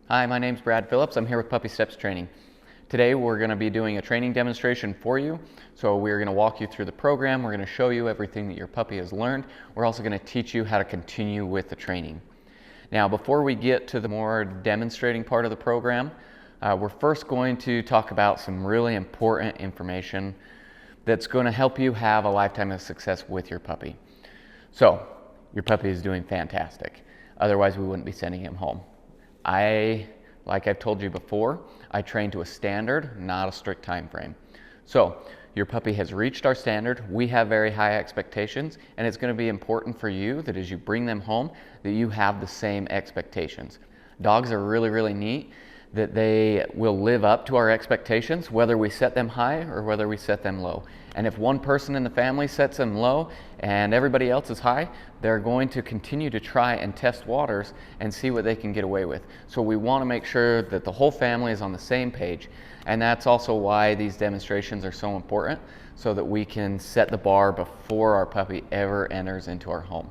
Hi, my name's Brad Phillips. I'm here with Puppy Steps Training. Today we're going to be doing a training demonstration for you. So we're going to walk you through the program. We're going to show you everything that your puppy has learned. We're also going to teach you how to continue with the training. Now, before we get to the more demonstrating part of the program, we're first going to talk about some really important information that's going to help you have a lifetime of success with your puppy. So, your puppy is doing fantastic. Otherwise, we wouldn't be sending him home. Like I've told you before, I train to a standard, not a strict time frame. So, your puppy has reached our standard. We have very high expectations, and it's going to be important for you that as you bring them home, that you have the same expectations. Dogs are really, really neat, that they will live up to our expectations, whether we set them high or whether we set them low. And if one person in the family sets them low and everybody else is high, they're going to continue to try and test waters and see what they can get away with. So we want to make sure that the whole family is on the same page. And that's also why these demonstrations are so important, so that we can set the bar before our puppy ever enters into our home.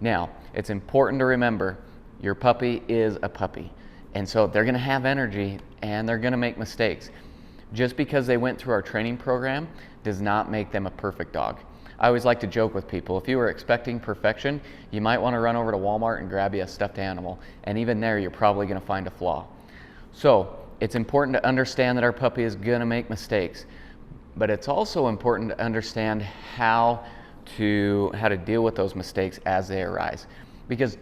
Now, it's important to remember, your puppy is a puppy. And so they're going to have energy and they're going to make mistakes. Just because they went through our training program does not make them a perfect dog. I always like to joke with people, if you were expecting perfection, you might want to run over to Walmart and grab you a stuffed animal. And even there, you're probably going to find a flaw. So it's important to understand that our puppy is going to make mistakes. But it's also important to understand how to deal with those mistakes as they arise. Because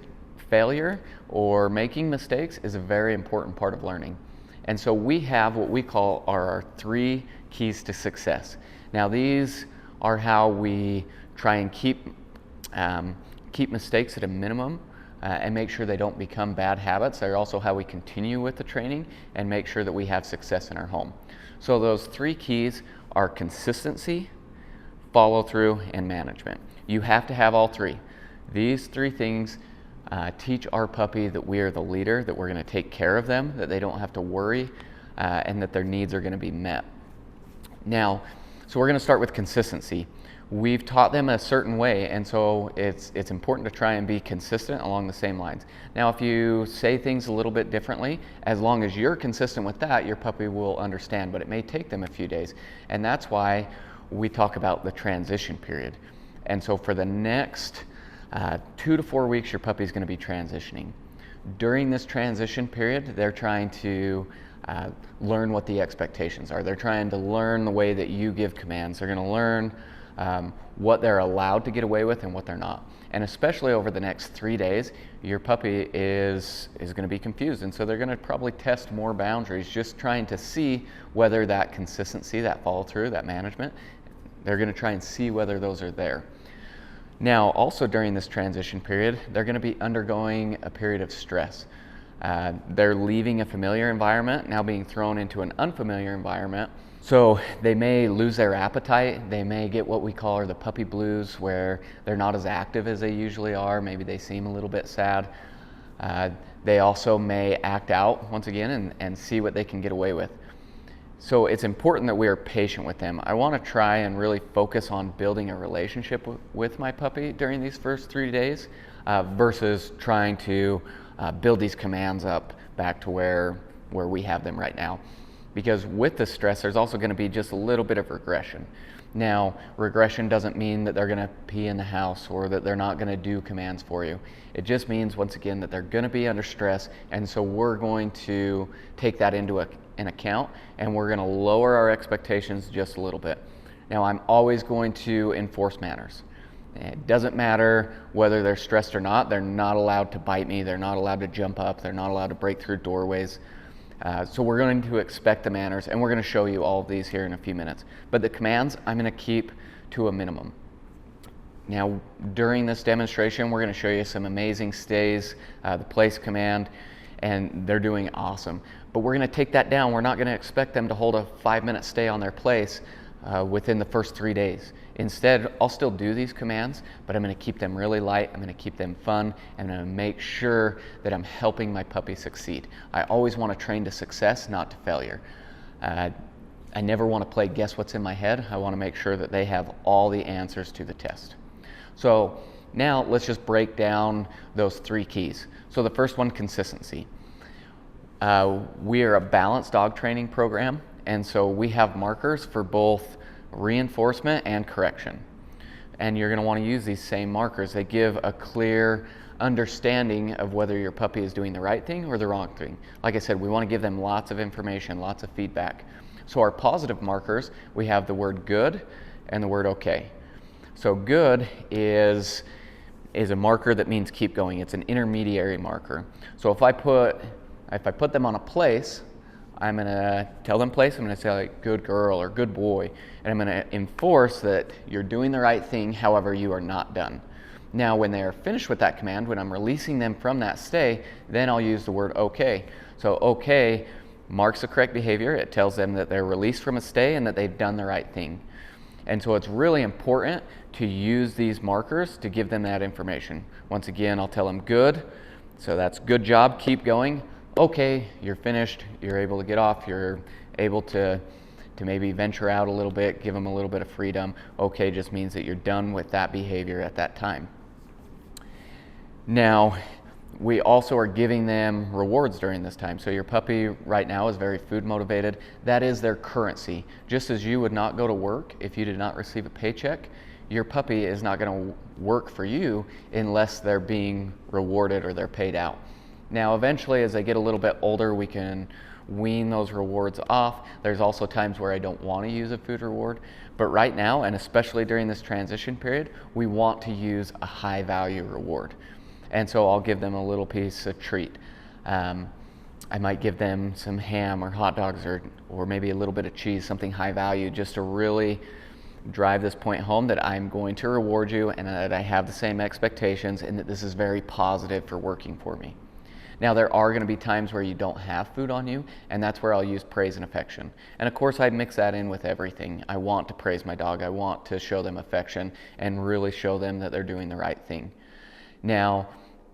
failure or making mistakes is a very important part of learning. And so we have what we call our 3 keys to success. Now these are how we try and keep mistakes at a minimum and make sure they don't become bad habits. They're also how we continue with the training and make sure that we have success in our home. So those 3 keys are consistency, follow through, and management. You have to have all 3. These 3 things teach our puppy that we are the leader, that we're going to take care of them, that they don't have to worry, and that their needs are going to be met. Now, so we're going to start with consistency. We've taught them a certain way, and so it's important to try and be consistent along the same lines. Now, if you say things a little bit differently, as long as you're consistent with that, your puppy will understand, but it may take them a few days. And that's why we talk about the transition period. And so for the next 2 to 4 weeks, your puppy is going to be transitioning. During this transition period, they're trying to learn what the expectations are. They're trying to learn the way that you give commands. They're going to learn what they're allowed to get away with and what they're not. And especially over the next 3 days, your puppy is going to be confused. And so they're going to probably test more boundaries, just trying to see whether that consistency, that follow through, that management, they're going to try and see whether those are there. Now, also during this transition period, they're going to be undergoing a period of stress. They're leaving a familiar environment, now being thrown into an unfamiliar environment. So they may lose their appetite. They may get what we call the puppy blues, where they're not as active as they usually are. Maybe they seem a little bit sad. They also may act out once again and see what they can get away with. So it's important that we are patient with them. I want to try and really focus on building a relationship with my puppy during these first 3 days versus trying to build these commands up back to where we have them right now. Because with the stress, there's also going to be just a little bit of regression. Now, regression doesn't mean that they're going to pee in the house or that they're not going to do commands for you. It just means, once again, that they're going to be under stress, and so we're going to take that into an account, and we're going to lower our expectations just a little bit. Now, I'm always going to enforce manners. It doesn't matter whether they're stressed or not. They're not allowed to bite me. They're not allowed to jump up. They're not allowed to break through doorways. So we're going to expect the manners, and we're going to show you all of these here in a few minutes. But the commands, I'm going to keep to a minimum. Now, during this demonstration, we're going to show you some amazing stays, the place command, and they're doing awesome. But we're going to take that down. We're not going to expect them to hold a 5-minute stay on their place within the first 3 days. Instead, I'll still do these commands, but I'm going to keep them really light. I'm going to keep them fun, and I'm going to make sure that I'm helping my puppy succeed. I always want to train to success, not to failure. I never want to play guess what's in my head. I want to make sure that they have all the answers to the test. So now let's just break down those 3 keys. So the first one, consistency. We are a balanced dog training program, and so we have markers for both reinforcement and correction. And you're going to want to use these same markers. They give a clear understanding of whether your puppy is doing the right thing or the wrong thing. Like I said, we want to give them lots of information, lots of feedback. So our positive markers, we have the word good and the word okay. So good is a marker that means keep going. It's an intermediary marker. So if I put them on a place, I'm going to tell them place. I'm going to say like good girl or good boy, and I'm going to enforce that you're doing the right thing. However, you are not done. Now, when they are finished with that command, when I'm releasing them from that stay, then I'll use the word okay. So okay marks the correct behavior. It tells them that they're released from a stay and that they've done the right thing. And so it's really important to use these markers to give them that information. Once again, I'll tell them good. So that's good job, keep going. Okay, you're finished, you're able to get off, you're able to maybe venture out a little bit, give them a little bit of freedom. Okay just means that you're done with that behavior at that time. Now, we also are giving them rewards during this time. So your puppy right now is very food motivated. That is their currency. Just as you would not go to work if you did not receive a paycheck, your puppy is not going to work for you unless they're being rewarded or they're paid out. Now, eventually, as they get a little bit older, we can wean those rewards off. There's also times where I don't want to use a food reward. But right now, and especially during this transition period, we want to use a high value reward. And so I'll give them a little piece of treat. I might give them some ham or hot dogs or maybe a little bit of cheese, something high value, just to really drive this point home that I'm going to reward you and that I have the same expectations and that this is very positive for working for me. Now, there are going to be times where you don't have food on you, and that's where I'll use praise and affection. And of course, I mix that in with everything. I want to praise my dog. I want to show them affection and really show them that they're doing the right thing. Now,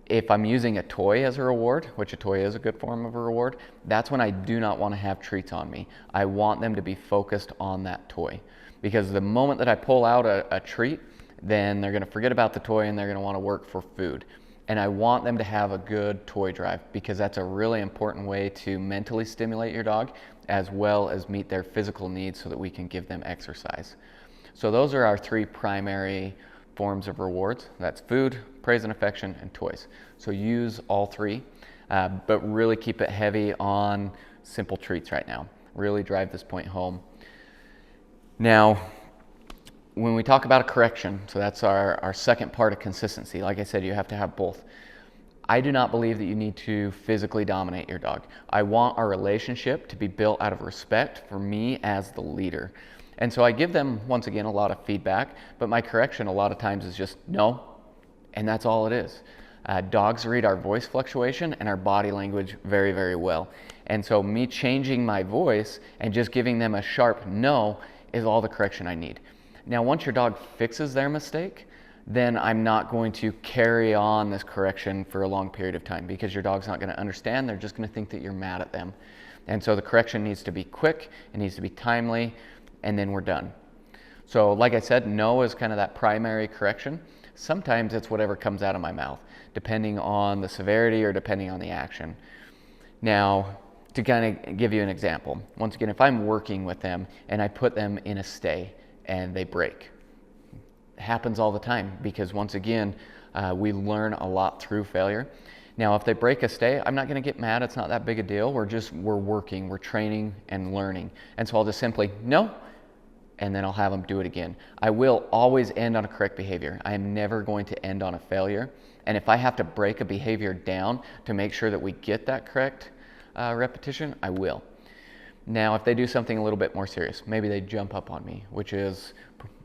if I'm using a toy as a reward, which a toy is a good form of a reward, that's when I do not want to have treats on me. I want them to be focused on that toy. Because the moment that I pull out a treat, then they're going to forget about the toy and they're going to want to work for food. And I want them to have a good toy drive because that's a really important way to mentally stimulate your dog as well as meet their physical needs so that we can give them exercise. So those are our three primary forms of rewards. That's food, praise and affection, and toys. So use all three, but really keep it heavy on simple treats right now. Really drive this point home. Now, when we talk about a correction, so that's our second part of consistency. Like I said, you have to have both. I do not believe that you need to physically dominate your dog. I want our relationship to be built out of respect for me as the leader. And so I give them, once again, a lot of feedback, but my correction a lot of times is just no, and that's all it is. Dogs read our voice fluctuation and our body language very, very well. And so me changing my voice and just giving them a sharp no is all the correction I need. Now, once your dog fixes their mistake, then I'm not going to carry on this correction for a long period of time because your dog's not going to understand. They're just going to think that you're mad at them. And so the correction needs to be quick, it needs to be timely, and then we're done. So like I said, no is kind of that primary correction. Sometimes it's whatever comes out of my mouth, depending on the severity or depending on the action. Now, to kind of give you an example, once again, if I'm working with them and I put them in a stay and they break, it happens all the time because once again, we learn a lot through failure. Now, if they break a stay, I'm not going to get mad. It's not that big a deal. We're working, we're training and learning. And so I'll just simply, no, and then I'll have them do it again. I will always end on a correct behavior. I am never going to end on a failure. And if I have to break a behavior down to make sure that we get that correct repetition, I will. Now, if they do something a little bit more serious, maybe they jump up on me, which is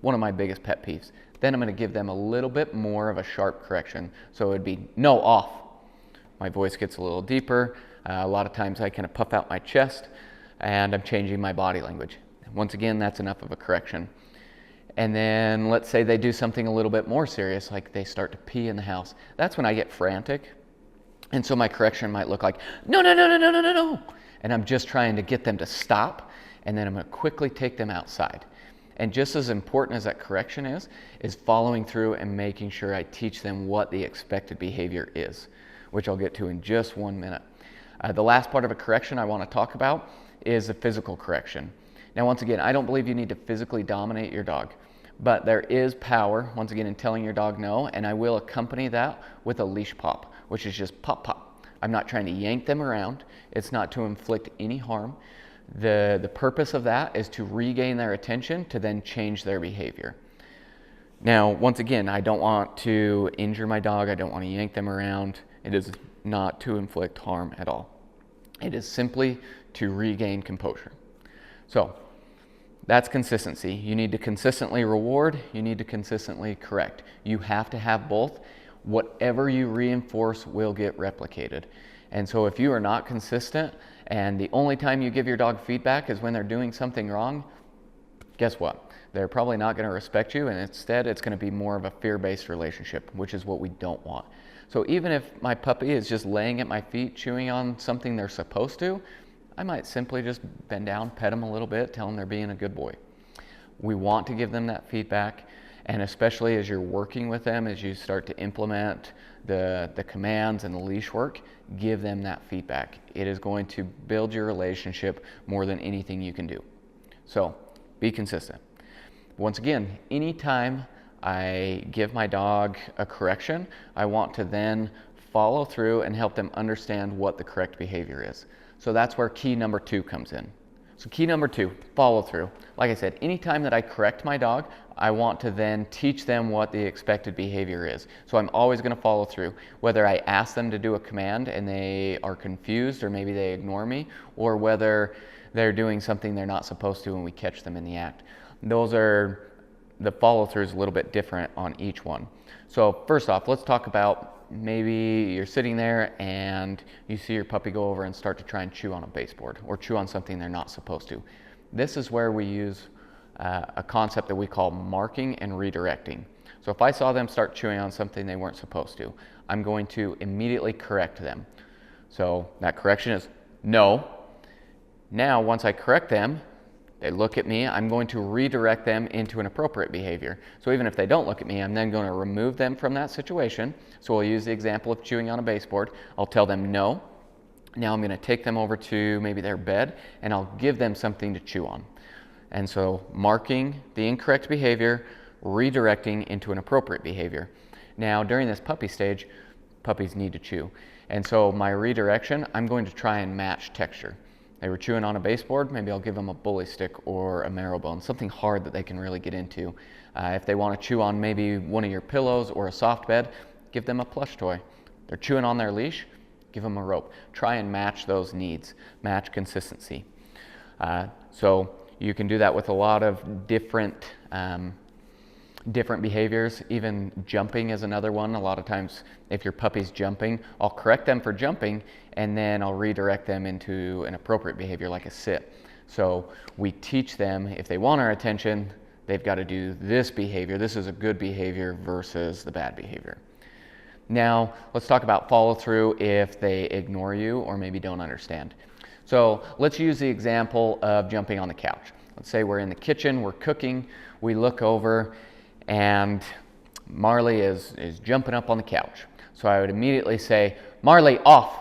one of my biggest pet peeves, then I'm going to give them a little bit more of a sharp correction. So it would be, no, off. My voice gets a little deeper. A lot of times I kind of puff out my chest and I'm changing my body language. Once again, that's enough of a correction. And then let's say they do something a little bit more serious, like they start to pee in the house. That's when I get frantic. And so my correction might look like, no, no, no, no, no, no, no, no. And I'm just trying to get them to stop. And then I'm going to quickly take them outside. And just as important as that correction is following through and making sure I teach them what the expected behavior is, which I'll get to in just 1 minute. The last part of a correction I want to talk about is a physical correction. Now, once again, I don't believe you need to physically dominate your dog, but there is power, once again, in telling your dog no, and I will accompany that with a leash pop, which is just pop, pop. I'm not trying to yank them around. It's not to inflict any harm. The purpose of that is to regain their attention to then change their behavior. Now, once again, I don't want to injure my dog. I don't want to yank them around. It is not to inflict harm at all. It is simply to regain composure. So that's consistency. You need to consistently reward. You need to consistently correct. You have to have both. Whatever you reinforce will get replicated. And so if you are not consistent and the only time you give your dog feedback is when they're doing something wrong, guess what? They're probably not going to respect you, and instead it's going to be more of a fear-based relationship, which is what we don't want. So even if my puppy is just laying at my feet chewing on something they're supposed to, I might simply just bend down, pet them a little bit, tell them they're being a good boy. We want to give them that feedback, and especially as you're working with them, as you start to implement the commands and the leash work, give them that feedback. It is going to build your relationship more than anything you can do. So be consistent. Once again, anytime I give my dog a correction, I want to then follow through and help them understand what the correct behavior is. So that's where key number 2 comes in. So key number 2, follow through. Like I said, anytime that I correct my dog, I want to then teach them what the expected behavior is. So I'm always going to follow through. Whether I ask them to do a command and they are confused or maybe they ignore me, or whether they're doing something they're not supposed to and we catch them in the act. The follow through is a little bit different on each one. So first off, let's talk about maybe you're sitting there and you see your puppy go over and start to try and chew on a baseboard or chew on something they're not supposed to. This is where we use a concept that we call marking and redirecting. So if I saw them start chewing on something they weren't supposed to, I'm going to immediately correct them. So that correction is no. Now, once I correct them, they look at me, I'm going to redirect them into an appropriate behavior. So even if they don't look at me, I'm then going to remove them from that situation. So we'll use the example of chewing on a baseboard. I'll tell them no. Now I'm going to take them over to maybe their bed and I'll give them something to chew on. And so marking the incorrect behavior, redirecting into an appropriate behavior. Now during this puppy stage, puppies need to chew. And so my redirection, I'm going to try and match texture. They were chewing on a baseboard, maybe I'll give them a bully stick or a marrow bone, something hard that they can really get into. If they want to chew on maybe one of your pillows or a soft bed, give them a plush toy. They're chewing on their leash, give them a rope. Try and match those needs, match consistency. So you can do that with a lot of different behaviors. Even jumping is another one. A lot of times if your puppy's jumping, I'll correct them for jumping and then I'll redirect them into an appropriate behavior like a sit. So we teach them, if they want our attention, they've got to do this behavior. This is a good behavior versus the bad behavior. Now let's talk about follow through if they ignore you or maybe don't understand. So let's use the example of jumping on the couch. Let's say we're in the kitchen, we're cooking, we look over and Marley is jumping up on the couch. So I would immediately say, Marley, off,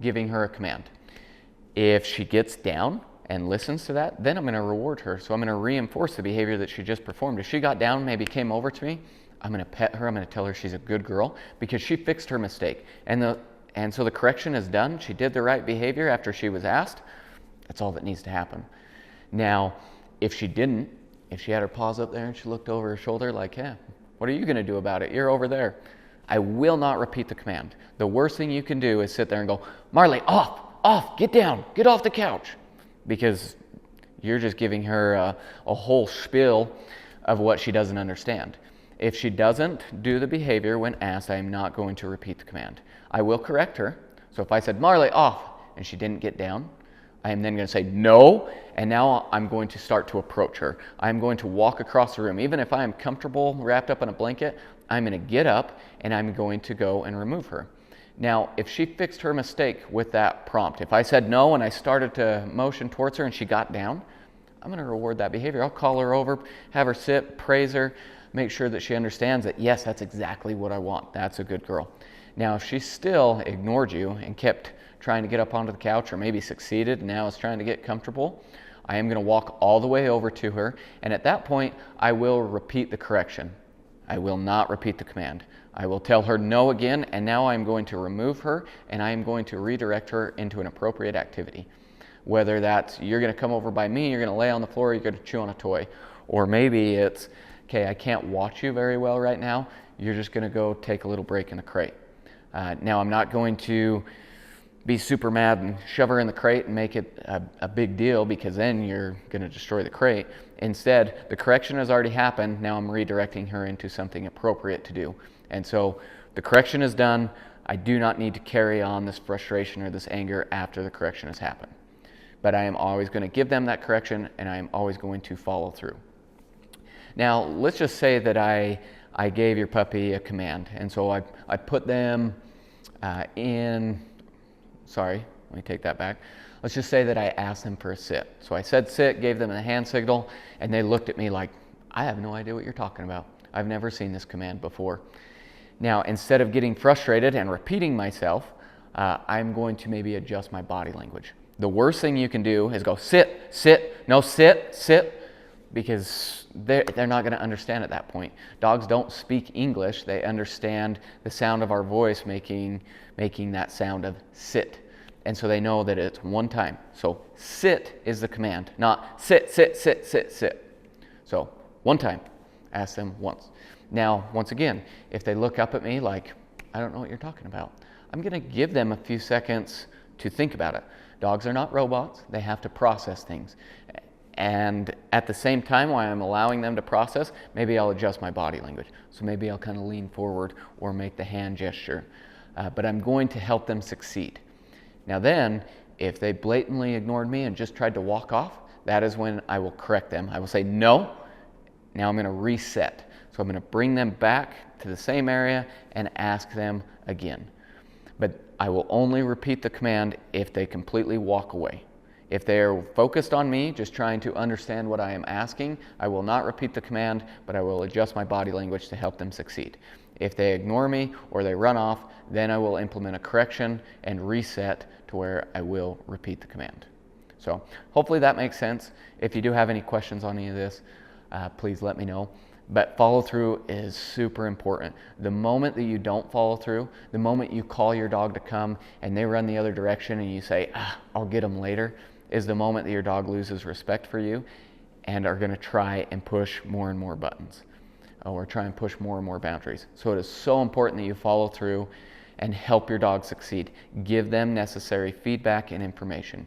giving her a command. If she gets down and listens to that, then I'm going to reward her. So I'm going to reinforce the behavior that she just performed. If she got down, maybe came over to me, I'm going to pet her. I'm going to tell her she's a good girl because she fixed her mistake. And so the correction is done. She did the right behavior after she was asked. That's all that needs to happen. Now, if she didn't, if she had her paws up there and she looked over her shoulder like, yeah, what are you going to do about it? You're over there. I will not repeat the command. The worst thing you can do is sit there and go, Marley, off, get down, get off the couch. Because you're just giving her a whole spiel of what she doesn't understand. If she doesn't do the behavior when asked, I am not going to repeat the command. I will correct her. So if I said, Marley, off, and she didn't get down, I am then going to say no, and now I'm going to start to approach her. I'm going to walk across the room. Even if I am comfortable wrapped up in a blanket, I'm going to get up and I'm going to go and remove her. Now, if she fixed her mistake with that prompt, if I said no and I started to motion towards her and she got down, I'm going to reward that behavior. I'll call her over, have her sit, praise her, make sure that she understands that, yes, that's exactly what I want. That's a good girl. Now, if she still ignored you and kept trying to get up onto the couch, or maybe succeeded and now is trying to get comfortable, I am going to walk all the way over to her, and at that point I will repeat the correction. I will not repeat the command. I will tell her no again, and now I'm going to remove her and I am going to redirect her into an appropriate activity. Whether that's you're going to come over by me, you're going to lay on the floor, you're going to chew on a toy, or maybe it's, okay, I can't watch you very well right now, you're just going to go take a little break in the crate. Now I'm not going to be super mad and shove her in the crate and make it a big deal, because then you're going to destroy the crate. Instead, the correction has already happened. Now I'm redirecting her into something appropriate to do. And so the correction is done. I do not need to carry on this frustration or this anger after the correction has happened. But I am always going to give them that correction, and I am always going to follow through. Now, let's just say that I gave your puppy a command, and so I put them in. Sorry, let me take that back. Let's just say that I asked them for a sit. So I said sit, gave them a hand signal, and they looked at me like, I have no idea what you're talking about. I've never seen this command before. Now, instead of getting frustrated and repeating myself, I'm going to maybe adjust my body language. The worst thing you can do is go sit, sit, no sit, sit, because they're not going to understand at that point. Dogs don't speak English. They understand the sound of our voice making that sound of sit. And so they know that it's one time. So sit is the command, not sit, sit, sit, sit, sit. So one time, ask them once. Now, once again, if they look up at me like, I don't know what you're talking about, I'm going to give them a few seconds to think about it. Dogs are not robots. They have to process things. And at the same time, while I'm allowing them to process, maybe I'll adjust my body language. So maybe I'll kind of lean forward or make the hand gesture. But I'm going to help them succeed. Now then, if they blatantly ignored me and just tried to walk off, that is when I will correct them. I will say, no, now I'm going to reset. So I'm going to bring them back to the same area and ask them again. But I will only repeat the command if they completely walk away. If they are focused on me, just trying to understand what I am asking, I will not repeat the command, but I will adjust my body language to help them succeed. If they ignore me or they run off, then I will implement a correction and reset to where I will repeat the command. So hopefully that makes sense. If you do have any questions on any of this, please let me know. But follow through is super important. The moment that you don't follow through, the moment you call your dog to come and they run the other direction and you say, I'll get them later, is the moment that your dog loses respect for you and are going to try and push more and more buttons or try and push more and more boundaries. So it is so important that you follow through and help your dog succeed. Give them necessary feedback and information.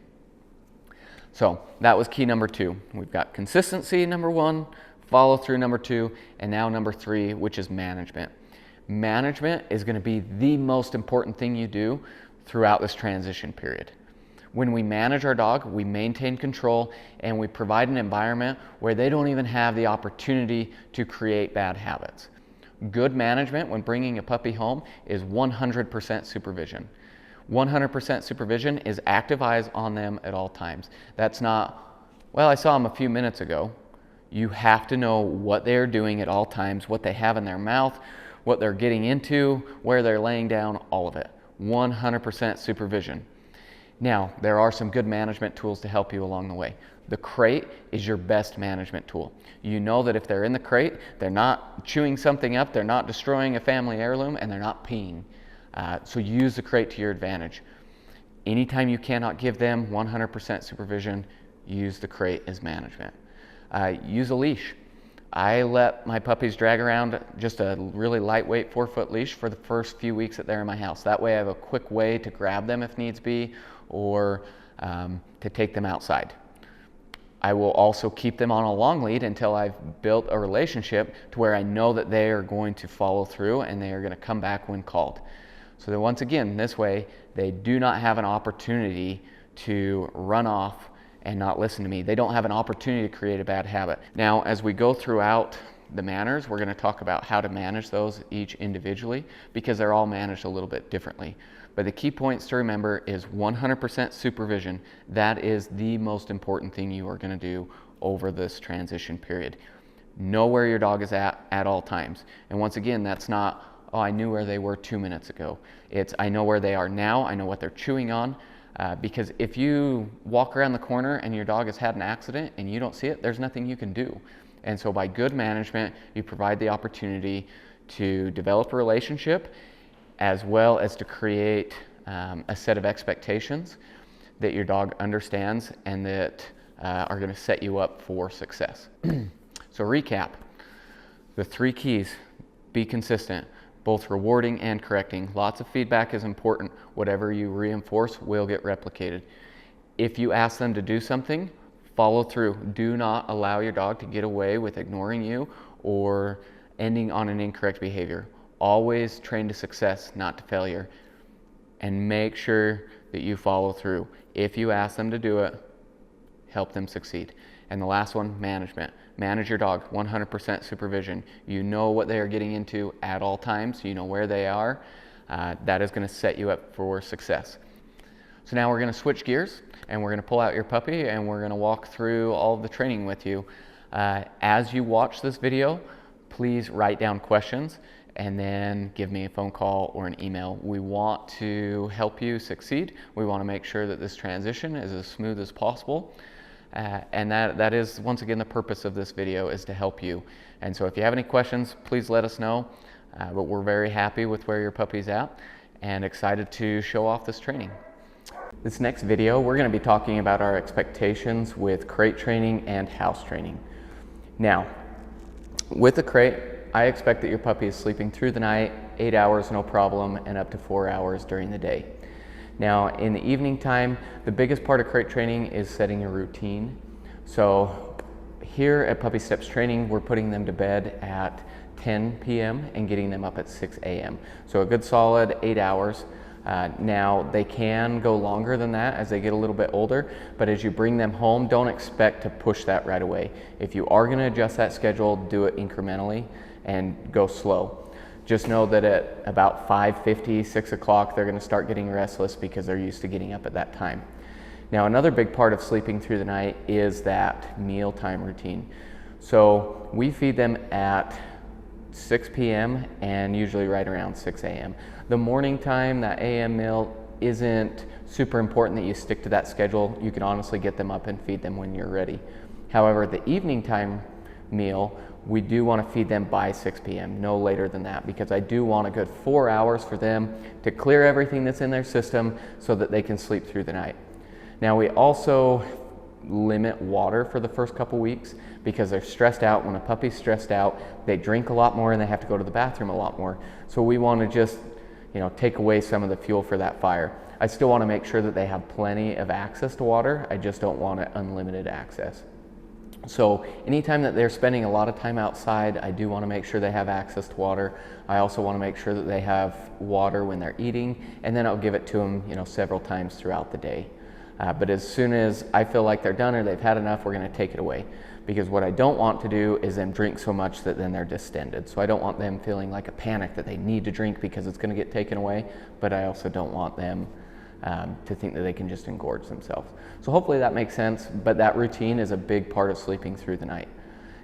So that was key number 2. We've got consistency, number 1, follow through, number 2, and now number 3, which is management. Management is going to be the most important thing you do throughout this transition period. When we manage our dog, we maintain control and we provide an environment where they don't even have the opportunity to create bad habits. Good management when bringing a puppy home is 100% supervision. 100% supervision is active eyes on them at all times. That's not, well, I saw them a few minutes ago. You have to know what they're doing at all times, what they have in their mouth, what they're getting into, where they're laying down, all of it. 100% supervision. Now, there are some good management tools to help you along the way. The crate is your best management tool. You know that if they're in the crate, they're not chewing something up, they're not destroying a family heirloom, and they're not peeing. So use the crate to your advantage. Anytime you cannot give them 100% supervision, use the crate as management. Use a leash. I let my puppies drag around just a really lightweight 4-foot leash for the first few weeks that they're in my house. That way I have a quick way to grab them if needs be, or to take them outside. I will also keep them on a long lead until I've built a relationship to where I know that they are going to follow through and they are going to come back when called. So that once again, this way, they do not have an opportunity to run off and not listen to me. They don't have an opportunity to create a bad habit. Now, as we go throughout the manners, we're going to talk about how to manage those each individually because they're all managed a little bit differently. But the key points to remember is 100% supervision. That is the most important thing you are going to do over this transition period. Know where your dog is at all times. And once again, that's not, oh, I knew where they were 2 minutes ago. It's, I know where they are now, I know what they're chewing on. Because if you walk around the corner and your dog has had an accident and you don't see it, there's nothing you can do. And so by good management, you provide the opportunity to develop a relationship as well as to create a set of expectations that your dog understands and that are going to set you up for success. So recap, the 3 keys: be consistent, both rewarding and correcting. Lots of feedback is important. Whatever you reinforce will get replicated. If you ask them to do something, follow through. Do not allow your dog to get away with ignoring you or ending on an incorrect behavior. Always train to success, not to failure. And make sure that you follow through. If you ask them to do it, help them succeed. And the last one, management. Manage your dog, 100% supervision. You know what they are getting into at all times. You know where they are. That is going to set you up for success. So now we're going to switch gears and we're going to pull out your puppy and we're going to walk through all of the training with you. As you watch this video, please write down questions and then give me a phone call or an email. We want to help you succeed. We want to make sure that this transition is as smooth as possible. And that is, once again, the purpose of this video is to help you. And so if you have any questions, please let us know. But we're very happy with where your puppy's at and excited to show off this training. This next video, we're going to be talking about our expectations with crate training and house training. Now, with the crate, I expect that your puppy is sleeping through the night, 8 hours, no problem, and up to 4 hours during the day. Now, in the evening time, the biggest part of crate training is setting a routine. So here at Puppy Steps Training, we're putting them to bed at 10 p.m. and getting them up at 6 a.m. So a good solid 8 hours. Now, they can go longer than that as they get a little bit older, but as you bring them home, don't expect to push that right away. If you are going to adjust that schedule, do it incrementally and go slow. Just know that at about 5:50, 6 o'clock, they're going to start getting restless because they're used to getting up at that time. Now, another big part of sleeping through the night is that mealtime routine. So we feed them at 6 p.m. and usually right around 6 a.m. The morning time, that a.m. meal, isn't super important that you stick to that schedule. You can honestly get them up and feed them when you're ready. However, the evening time meal, we do want to feed them by 6 p.m., no later than that, because I do want a good 4 hours for them to clear everything that's in their system so that they can sleep through the night. Now, we also limit water for the first couple weeks because they're stressed out. When a puppy's stressed out, they drink a lot more and they have to go to the bathroom a lot more. So we want to just, take away some of the fuel for that fire. I still want to make sure that they have plenty of access to water. I just don't want unlimited access. So anytime that they're spending a lot of time outside, I do want to make sure they have access to water. I also want to make sure that they have water when they're eating, and then I'll give it to them, several times throughout the day. But as soon as I feel like they're done or they've had enough, we're going to take it away. Because what I don't want to do is them drink so much that then they're distended. So I don't want them feeling like a panic that they need to drink because it's going to get taken away, but I also don't want them to think that they can just engorge themselves. So hopefully that makes sense, but that routine is a big part of sleeping through the night.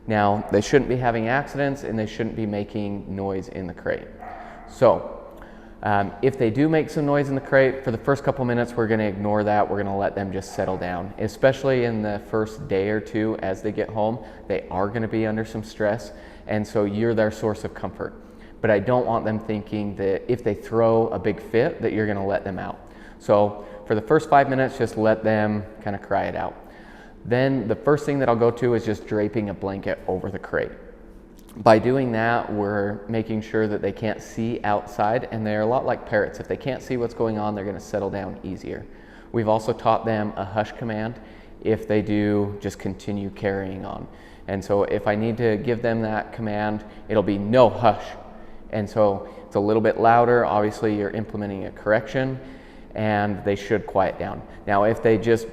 Now, they shouldn't be having accidents and they shouldn't be making noise in the crate. So if they do make some noise in the crate, for the first couple minutes, we're going to ignore that. We're going to let them just settle down, especially in the first day or two as they get home. They are going to be under some stress, and so you're their source of comfort. But I don't want them thinking that if they throw a big fit, that you're going to let them out. So for the first 5 minutes, just let them kind of cry it out. Then the first thing that I'll go to is just draping a blanket over the crate. By doing that, we're making sure that they can't see outside, and they're a lot like parrots. If they can't see what's going on, they're going to settle down easier. We've also taught them a hush command. If they do, just continue carrying on. And so if I need to give them that command, it'll be no, hush. And so it's a little bit louder. Obviously, you're implementing a correction, and they should quiet down. Now, if they just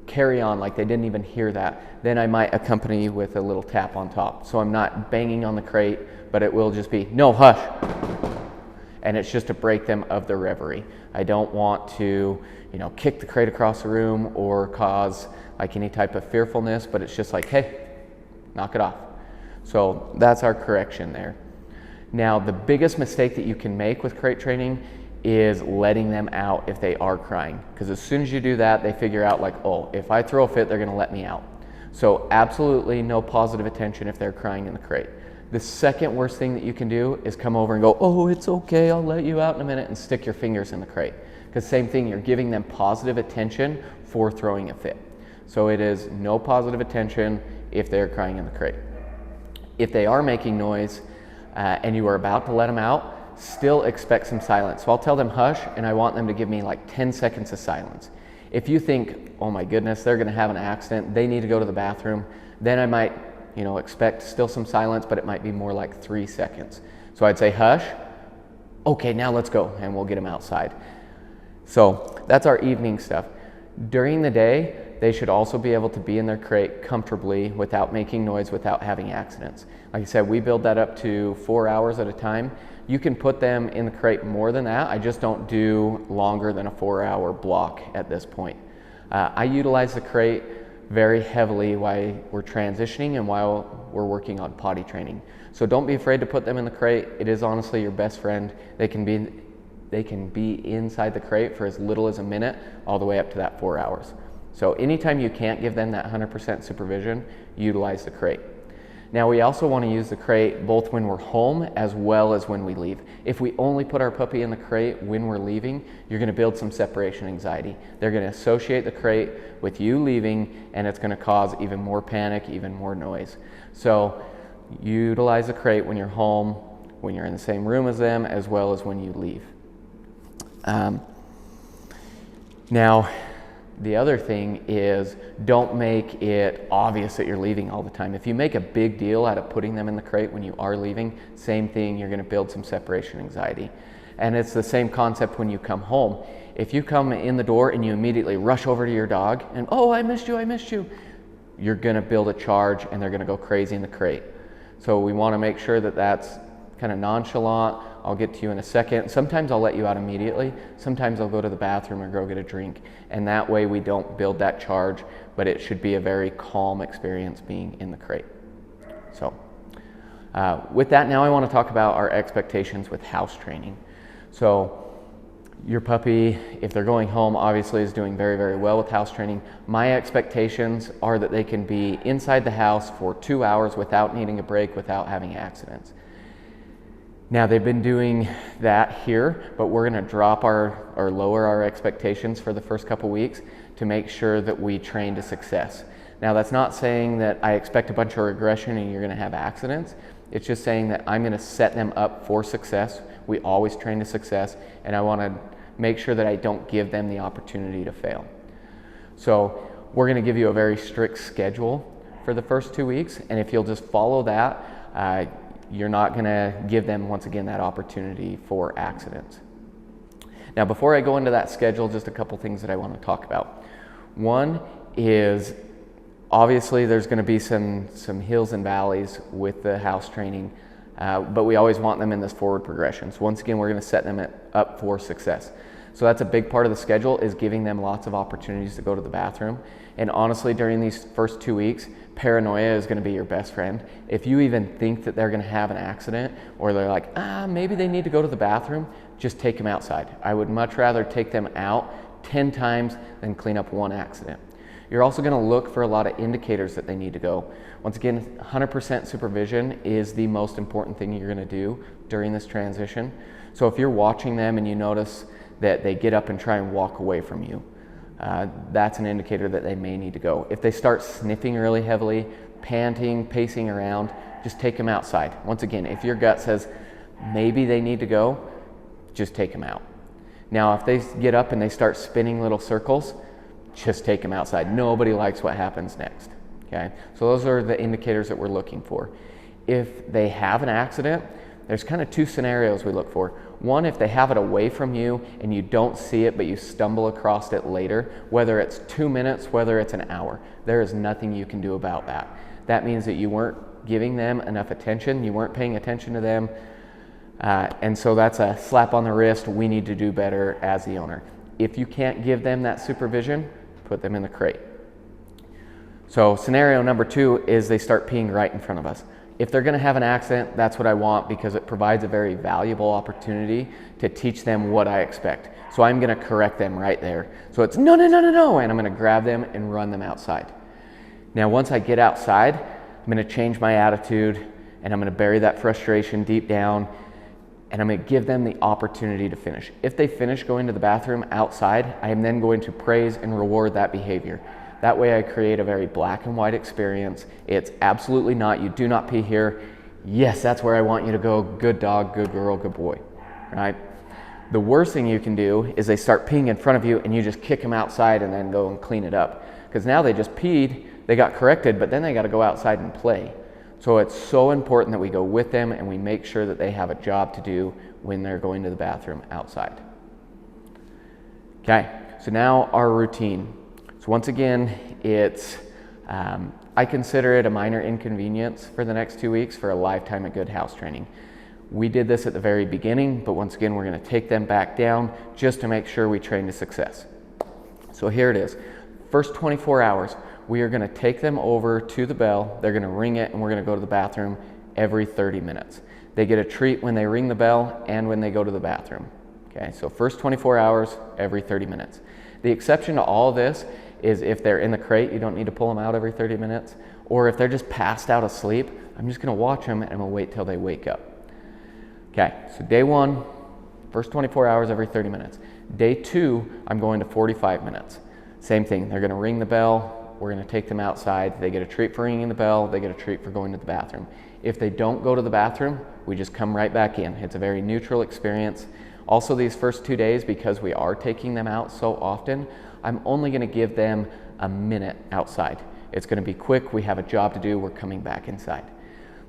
carry on like they didn't even hear that, then I might accompany with a little tap on top. So I'm not banging on the crate, but it will just be, no, hush. And it's just to break them of their reverie. I don't want to, kick the crate across the room or cause like any type of fearfulness, but it's just like, hey, knock it off. So that's our correction there. Now, the biggest mistake that you can make with crate training is letting them out if they are crying. Because as soon as you do that, they figure out like, oh, if I throw a fit, they're gonna let me out. So absolutely no positive attention if they're crying in the crate. The second worst thing that you can do is come over and go, oh, it's okay, I'll let you out in a minute, and stick your fingers in the crate. Because same thing, you're giving them positive attention for throwing a fit. So it is no positive attention if they're crying in the crate. If they are making noise and you are about to let them out, still expect some silence. So I'll tell them hush, and I want them to give me like 10 seconds of silence. If you think, oh my goodness, they're gonna have an accident, they need to go to the bathroom, then I might expect still some silence, but it might be more like 3 seconds. So I'd say hush, okay, now let's go, and we'll get them outside. So that's our evening stuff. During the day, they should also be able to be in their crate comfortably without making noise, without having accidents. Like I said, we build that up to 4 hours at a time. You can put them in the crate more than that. I just don't do longer than a 4-hour block at this point. I utilize the crate very heavily while we're transitioning and while we're working on potty training. So don't be afraid to put them in the crate. It is honestly your best friend. They can be inside the crate for as little as a minute, all the way up to that 4 hours. So anytime you can't give them that 100% supervision, utilize the crate. Now we also want to use the crate both when we're home as well as when we leave. If we only put our puppy in the crate when we're leaving, you're going to build some separation anxiety. They're going to associate the crate with you leaving, and it's going to cause even more panic, even more noise. So utilize the crate when you're home, when you're in the same room as them, as well as when you leave. Now, the other thing is, don't make it obvious that you're leaving all the time. If you make a big deal out of putting them in the crate when you are leaving, same thing, you're going to build some separation anxiety. And it's the same concept when you come home. If you come in the door and you immediately rush over to your dog and, oh, I missed you, you're going to build a charge and they're going to go crazy in the crate. So we want to make sure that that's kind of nonchalant. I'll get to you in a second. Sometimes I'll let you out immediately. Sometimes I'll go to the bathroom or go get a drink. And that way we don't build that charge, but it should be a very calm experience being in the crate. So with that, now I want to talk about our expectations with house training. So your puppy, if they're going home, obviously is doing very, very well with house training. My expectations are that they can be inside the house for 2 hours without needing a break, without having accidents. Now they've been doing that here, but we're going to drop or lower our expectations for the first couple weeks to make sure that we train to success. Now that's not saying that I expect a bunch of regression and you're going to have accidents. It's just saying that I'm going to set them up for success. We always train to success, and I want to make sure that I don't give them the opportunity to fail. So we're going to give you a very strict schedule for the first 2 weeks, and if you'll just follow that, you're not going to give them, once again, that opportunity for accidents. Now, before I go into that schedule, just a couple things that I want to talk about. One is, obviously, there's going to be some hills and valleys with the house training, but we always want them in this forward progression. So once again, we're going to set them up for success. So that's a big part of the schedule, is giving them lots of opportunities to go to the bathroom. And honestly, during these first 2 weeks, paranoia is going to be your best friend. If you even think that they're going to have an accident, or they're like, maybe they need to go to the bathroom, just take them outside. I would much rather take them out 10 times than clean up one accident. You're also going to look for a lot of indicators that they need to go. Once again, 100% supervision is the most important thing you're going to do during this transition. So if you're watching them and you notice that they get up and try and walk away from you, that's an indicator that they may need to go. If they start sniffing really heavily, panting, pacing around, just take them outside. Once again, if your gut says maybe they need to go, just take them out. Now, if they get up and they start spinning little circles, just take them outside. Nobody likes what happens next. Okay? So those are the indicators that we're looking for. If they have an accident, there's kind of 2 scenarios we look for. One, if they have it away from you and you don't see it, but you stumble across it later, whether it's 2 minutes, whether it's an hour, there is nothing you can do about that. That means that you weren't giving them enough attention, you weren't paying attention to them, and so that's a slap on the wrist. We need to do better as the owner. If you can't give them that supervision, put them in the crate. So scenario number 2 is they start peeing right in front of us. If they're gonna have an accident, that's what I want, because it provides a very valuable opportunity to teach them what I expect. So I'm gonna correct them right there. So it's no, no, no, no, no, and I'm gonna grab them and run them outside. Now, once I get outside, I'm gonna change my attitude, and I'm gonna bury that frustration deep down, and I'm gonna give them the opportunity to finish. If they finish going to the bathroom outside, I am then going to praise and reward that behavior. That way I create a very black and white experience. It's absolutely not, you do not pee here. Yes, that's where I want you to go. Good dog, good girl, good boy, right? The worst thing you can do is they start peeing in front of you and you just kick them outside and then go and clean it up. Because now they just peed, they got corrected, but then they gotta go outside and play. So it's so important that we go with them and we make sure that they have a job to do when they're going to the bathroom outside. Okay, so now our routine. So once again, it's, I consider it a minor inconvenience for the next 2 weeks for a lifetime of good house training. We did this at the very beginning, but once again, we're gonna take them back down just to make sure we train to success. So here it is. First 24 hours, we are gonna take them over to the bell, they're gonna ring it, and we're gonna go to the bathroom every 30 minutes. They get a treat when they ring the bell and when they go to the bathroom. Okay, so first 24 hours, every 30 minutes. The exception to all of this is if they're in the crate, you don't need to pull them out every 30 minutes, or if they're just passed out asleep, I'm just gonna watch them and I'm gonna wait till they wake up. Okay, so day one, first 24 hours, every 30 minutes. Day two, I'm going to 45 minutes. Same thing, they're gonna ring the bell, we're gonna take them outside, they get a treat for ringing the bell, they get a treat for going to the bathroom. If they don't go to the bathroom, we just come right back in. It's a very neutral experience. Also, these first 2 days, because we are taking them out so often, I'm only gonna give them a minute outside. It's gonna be quick, we have a job to do, we're coming back inside.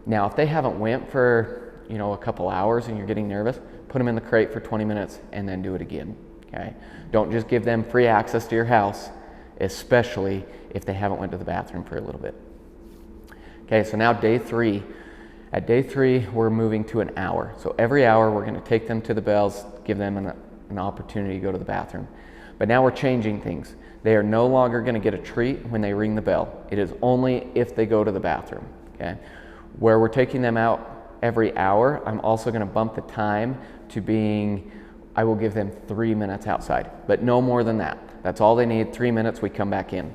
Now, if they haven't went for a couple hours and you're getting nervous, put them in the crate for 20 minutes and then do it again, okay? Don't just give them free access to your house, especially if they haven't went to the bathroom for a little bit. Okay, so now day three. At day three, we're moving to an hour. So every hour, we're gonna take them to the bells, give them an opportunity to go to the bathroom. But now we're changing things. They are no longer gonna get a treat when they ring the bell. It is only if they go to the bathroom, okay? Where we're taking them out every hour, I'm also gonna bump the time to being, I will give them 3 minutes outside, but no more than that. That's all they need, 3 minutes, we come back in.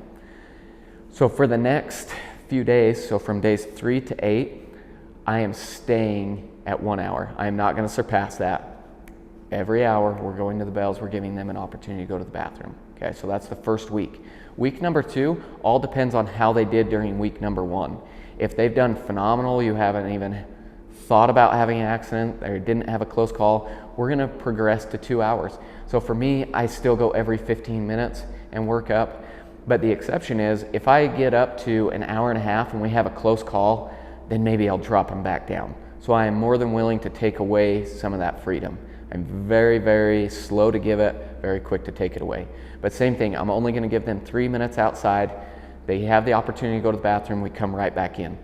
So for the next few days, so from days 3 to 8, I am staying at 1 hour. I am not gonna surpass that. Every hour, we're going to the bells, we're giving them an opportunity to go to the bathroom. Okay, so that's the first week. Week number 2, all depends on how they did during week number 1. If they've done phenomenal, you haven't even thought about having an accident or didn't have a close call, we're gonna progress to 2 hours. So for me, I still go every 15 minutes and work up. But the exception is, if I get up to an hour and a half and we have a close call, then maybe I'll drop them back down. So I am more than willing to take away some of that freedom. I'm very, very slow to give it, very quick to take it away. But same thing, I'm only gonna give them 3 minutes outside. They have the opportunity to go to the bathroom, we come right back in.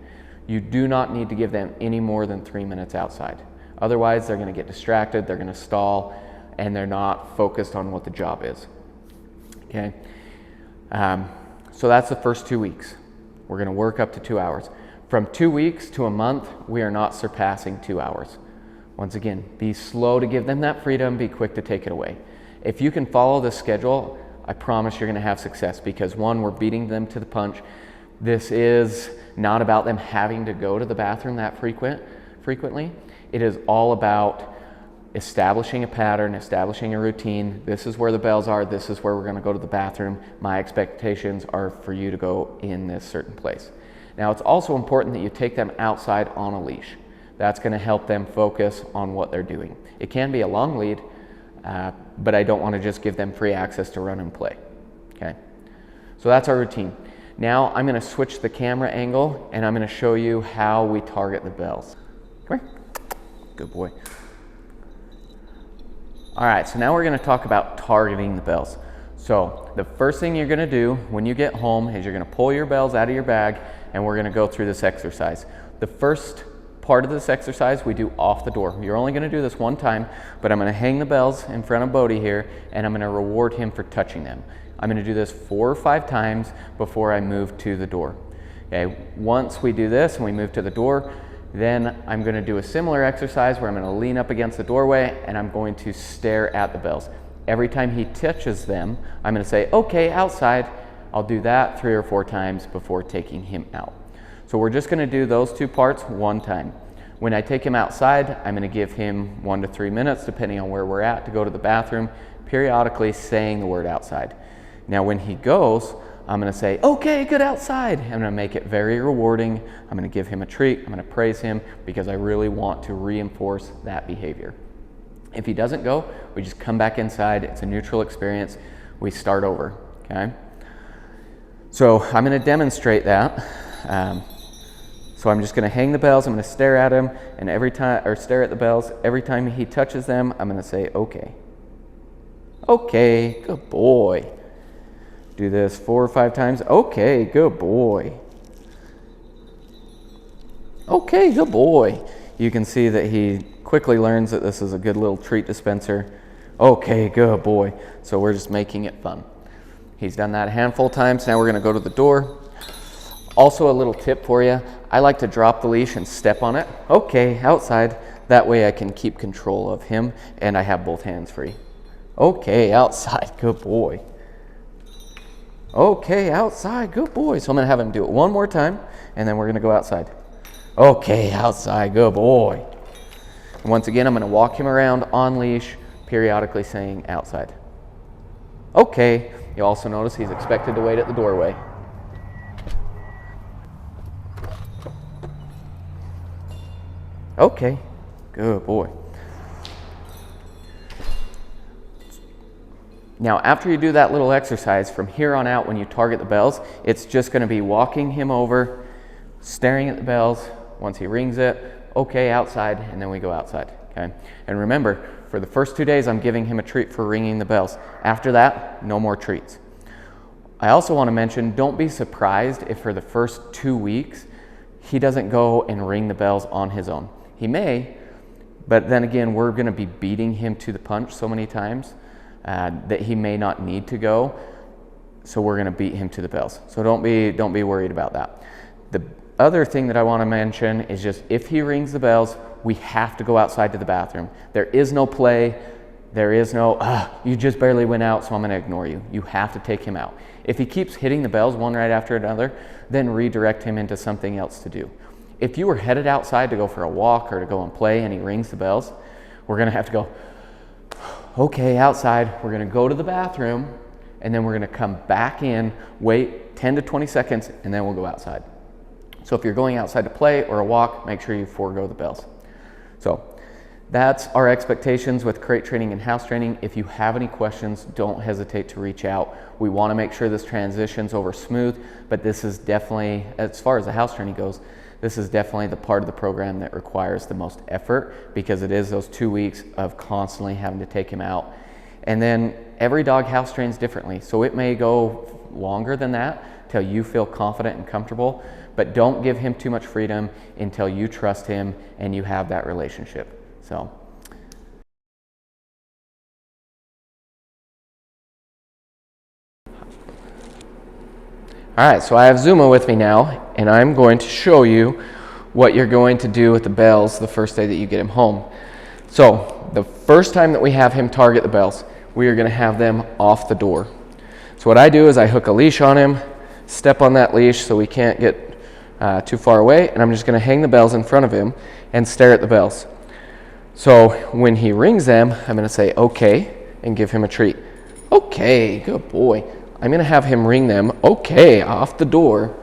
You do not need to give them any more than 3 minutes outside. Otherwise, they're gonna get distracted, they're gonna stall, and they're not focused on what the job is, okay? So that's the first 2 weeks. We're gonna work up to 2 hours. From 2 weeks to a month, we are not surpassing 2 hours. Once again, be slow to give them that freedom, be quick to take it away. If you can follow this schedule, I promise you're gonna have success, because one, we're beating them to the punch. This is not about them having to go to the bathroom that frequently. It is all about establishing a pattern, establishing a routine. This is where the bells are, this is where we're gonna go to the bathroom. My expectations are for you to go in this certain place. Now, it's also important that you take them outside on a leash. That's gonna help them focus on what they're doing. It can be a long lead, but I don't wanna just give them free access to run and play, okay? So that's our routine. Now I'm gonna switch the camera angle and I'm gonna show you how we target the bells. Come here, good boy. All right, so now we're gonna talk about targeting the bells. So the first thing you're gonna do when you get home is you're gonna pull your bells out of your bag and we're gonna go through this exercise. The first part of this exercise we do off the door. You're only gonna do this one time, but I'm gonna hang the bells in front of Bodhi here and I'm gonna reward him for touching them. I'm gonna do this 4 or 5 times before I move to the door. Okay, once we do this and we move to the door, Then I'm going to do a similar exercise where I'm going to lean up against the doorway and I'm going to stare at the bells. Every time he touches them, I'm going to say, okay, outside. I'll do that 3 or 4 times before taking him out. So we're just going to do those 2 parts one time. When I take him outside, I'm going to give him 1 to 3 minutes, depending on where we're at, to go to the bathroom, periodically saying the word outside. Now when he goes, I'm going to say, okay, good outside. I'm going to make it very rewarding. I'm going to give him a treat. I'm going to praise him because I really want to reinforce that behavior. If he doesn't go, we just come back inside. It's a neutral experience. We start over, okay? So I'm going to demonstrate that. So I'm just going to hang the bells. I'm going to stare at him, and stare at the bells. Every time he touches them, I'm going to say, okay. Okay, good boy. Do this 4 or 5 times. Okay, good boy. Okay, good boy. You can see that he quickly learns that this is a good little treat dispenser. Okay, good boy. So we're just making it fun. He's done that a handful of times. Now we're going to go to the door. Also a little tip for you. I like to drop the leash and step on it. Okay, outside. That way I can keep control of him and I have both hands free. Okay, outside. Good boy. Okay, outside. Good boy. So I'm going to have him do it 1 more time and then we're going to go outside. Okay, outside. Good boy. And once again, I'm going to walk him around on leash, periodically saying outside. Okay. You also notice he's expected to wait at the doorway. Okay, good boy. Now, after you do that little exercise, from here on out, when you target the bells, it's just going to be walking him over, staring at the bells. Once he rings it, okay, outside, and then we go outside, okay? And remember, for the first 2 days, I'm giving him a treat for ringing the bells. After that, no more treats. I also want to mention, don't be surprised if for the first 2 weeks, he doesn't go and ring the bells on his own. He may, but then again, we're going to be beating him to the punch so many times that he may not need to go. So we're going to beat him to the bells. So don't be worried about that. The other thing that I want to mention is just if he rings the bells, we have to go outside to the bathroom. There is no play. There is no, you just barely went out, so I'm going to ignore you. You have to take him out. If he keeps hitting the bells one right after another, then redirect him into something else to do. If you were headed outside to go for a walk or to go and play and he rings the bells, we're going to have to go, okay, outside. We're going to go to the bathroom, and then we're going to come back in, wait 10 to 20 seconds, and then we'll go outside. So if you're going outside to play or a walk, make sure you forego the bells. So that's our expectations with crate training and house training. If you have any questions, don't hesitate to reach out. We want to make sure this transitions over smooth, but this is definitely, as far as the house training goes, this is definitely the part of the program that requires the most effort because it is those 2 weeks of constantly having to take him out. And then every dog house trains differently. So it may go longer than that till you feel confident and comfortable, but don't give him too much freedom until you trust him and you have that relationship. So. All right, so I have Zuma with me now, and I'm going to show you what you're going to do with the bells the first day that you get him home. So the first time that we have him target the bells, we are going to have them off the door. So what I do is I hook a leash on him, step on that leash so we can't get too far away, and I'm just going to hang the bells in front of him and stare at the bells. So when he rings them, I'm going to say okay and give him a treat. Okay, good boy. I'm going to have him ring them, okay, off the door,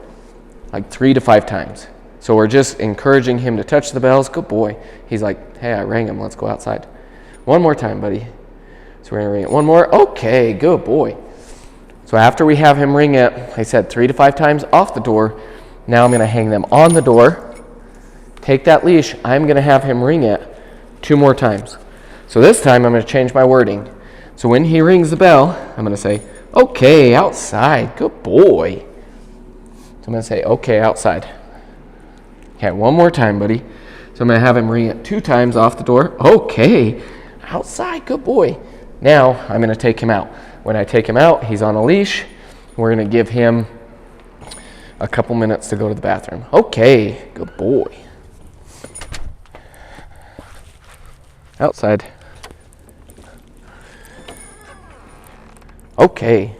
like 3 to 5 times. So we're just encouraging him to touch the bells. Good boy. He's like, hey, I rang him. Let's go outside. 1 more time, buddy. So we're going to ring it 1 more. Okay, good boy. So after we have him ring it, I said 3 to 5 times off the door. Now I'm going to hang them on the door. Take that leash. I'm going to have him ring it 2 more times. So this time I'm going to change my wording. So when he rings the bell, I'm going to say, okay, outside. Good boy. So I'm going to say, okay, outside. Okay, 1 more time, buddy. So I'm going to have him ring it 2 times off the door. Okay, outside. Good boy. Now I'm going to take him out. When I take him out, he's on a leash. We're going to give him a couple minutes to go to the bathroom. Okay, good boy. Outside. Okay.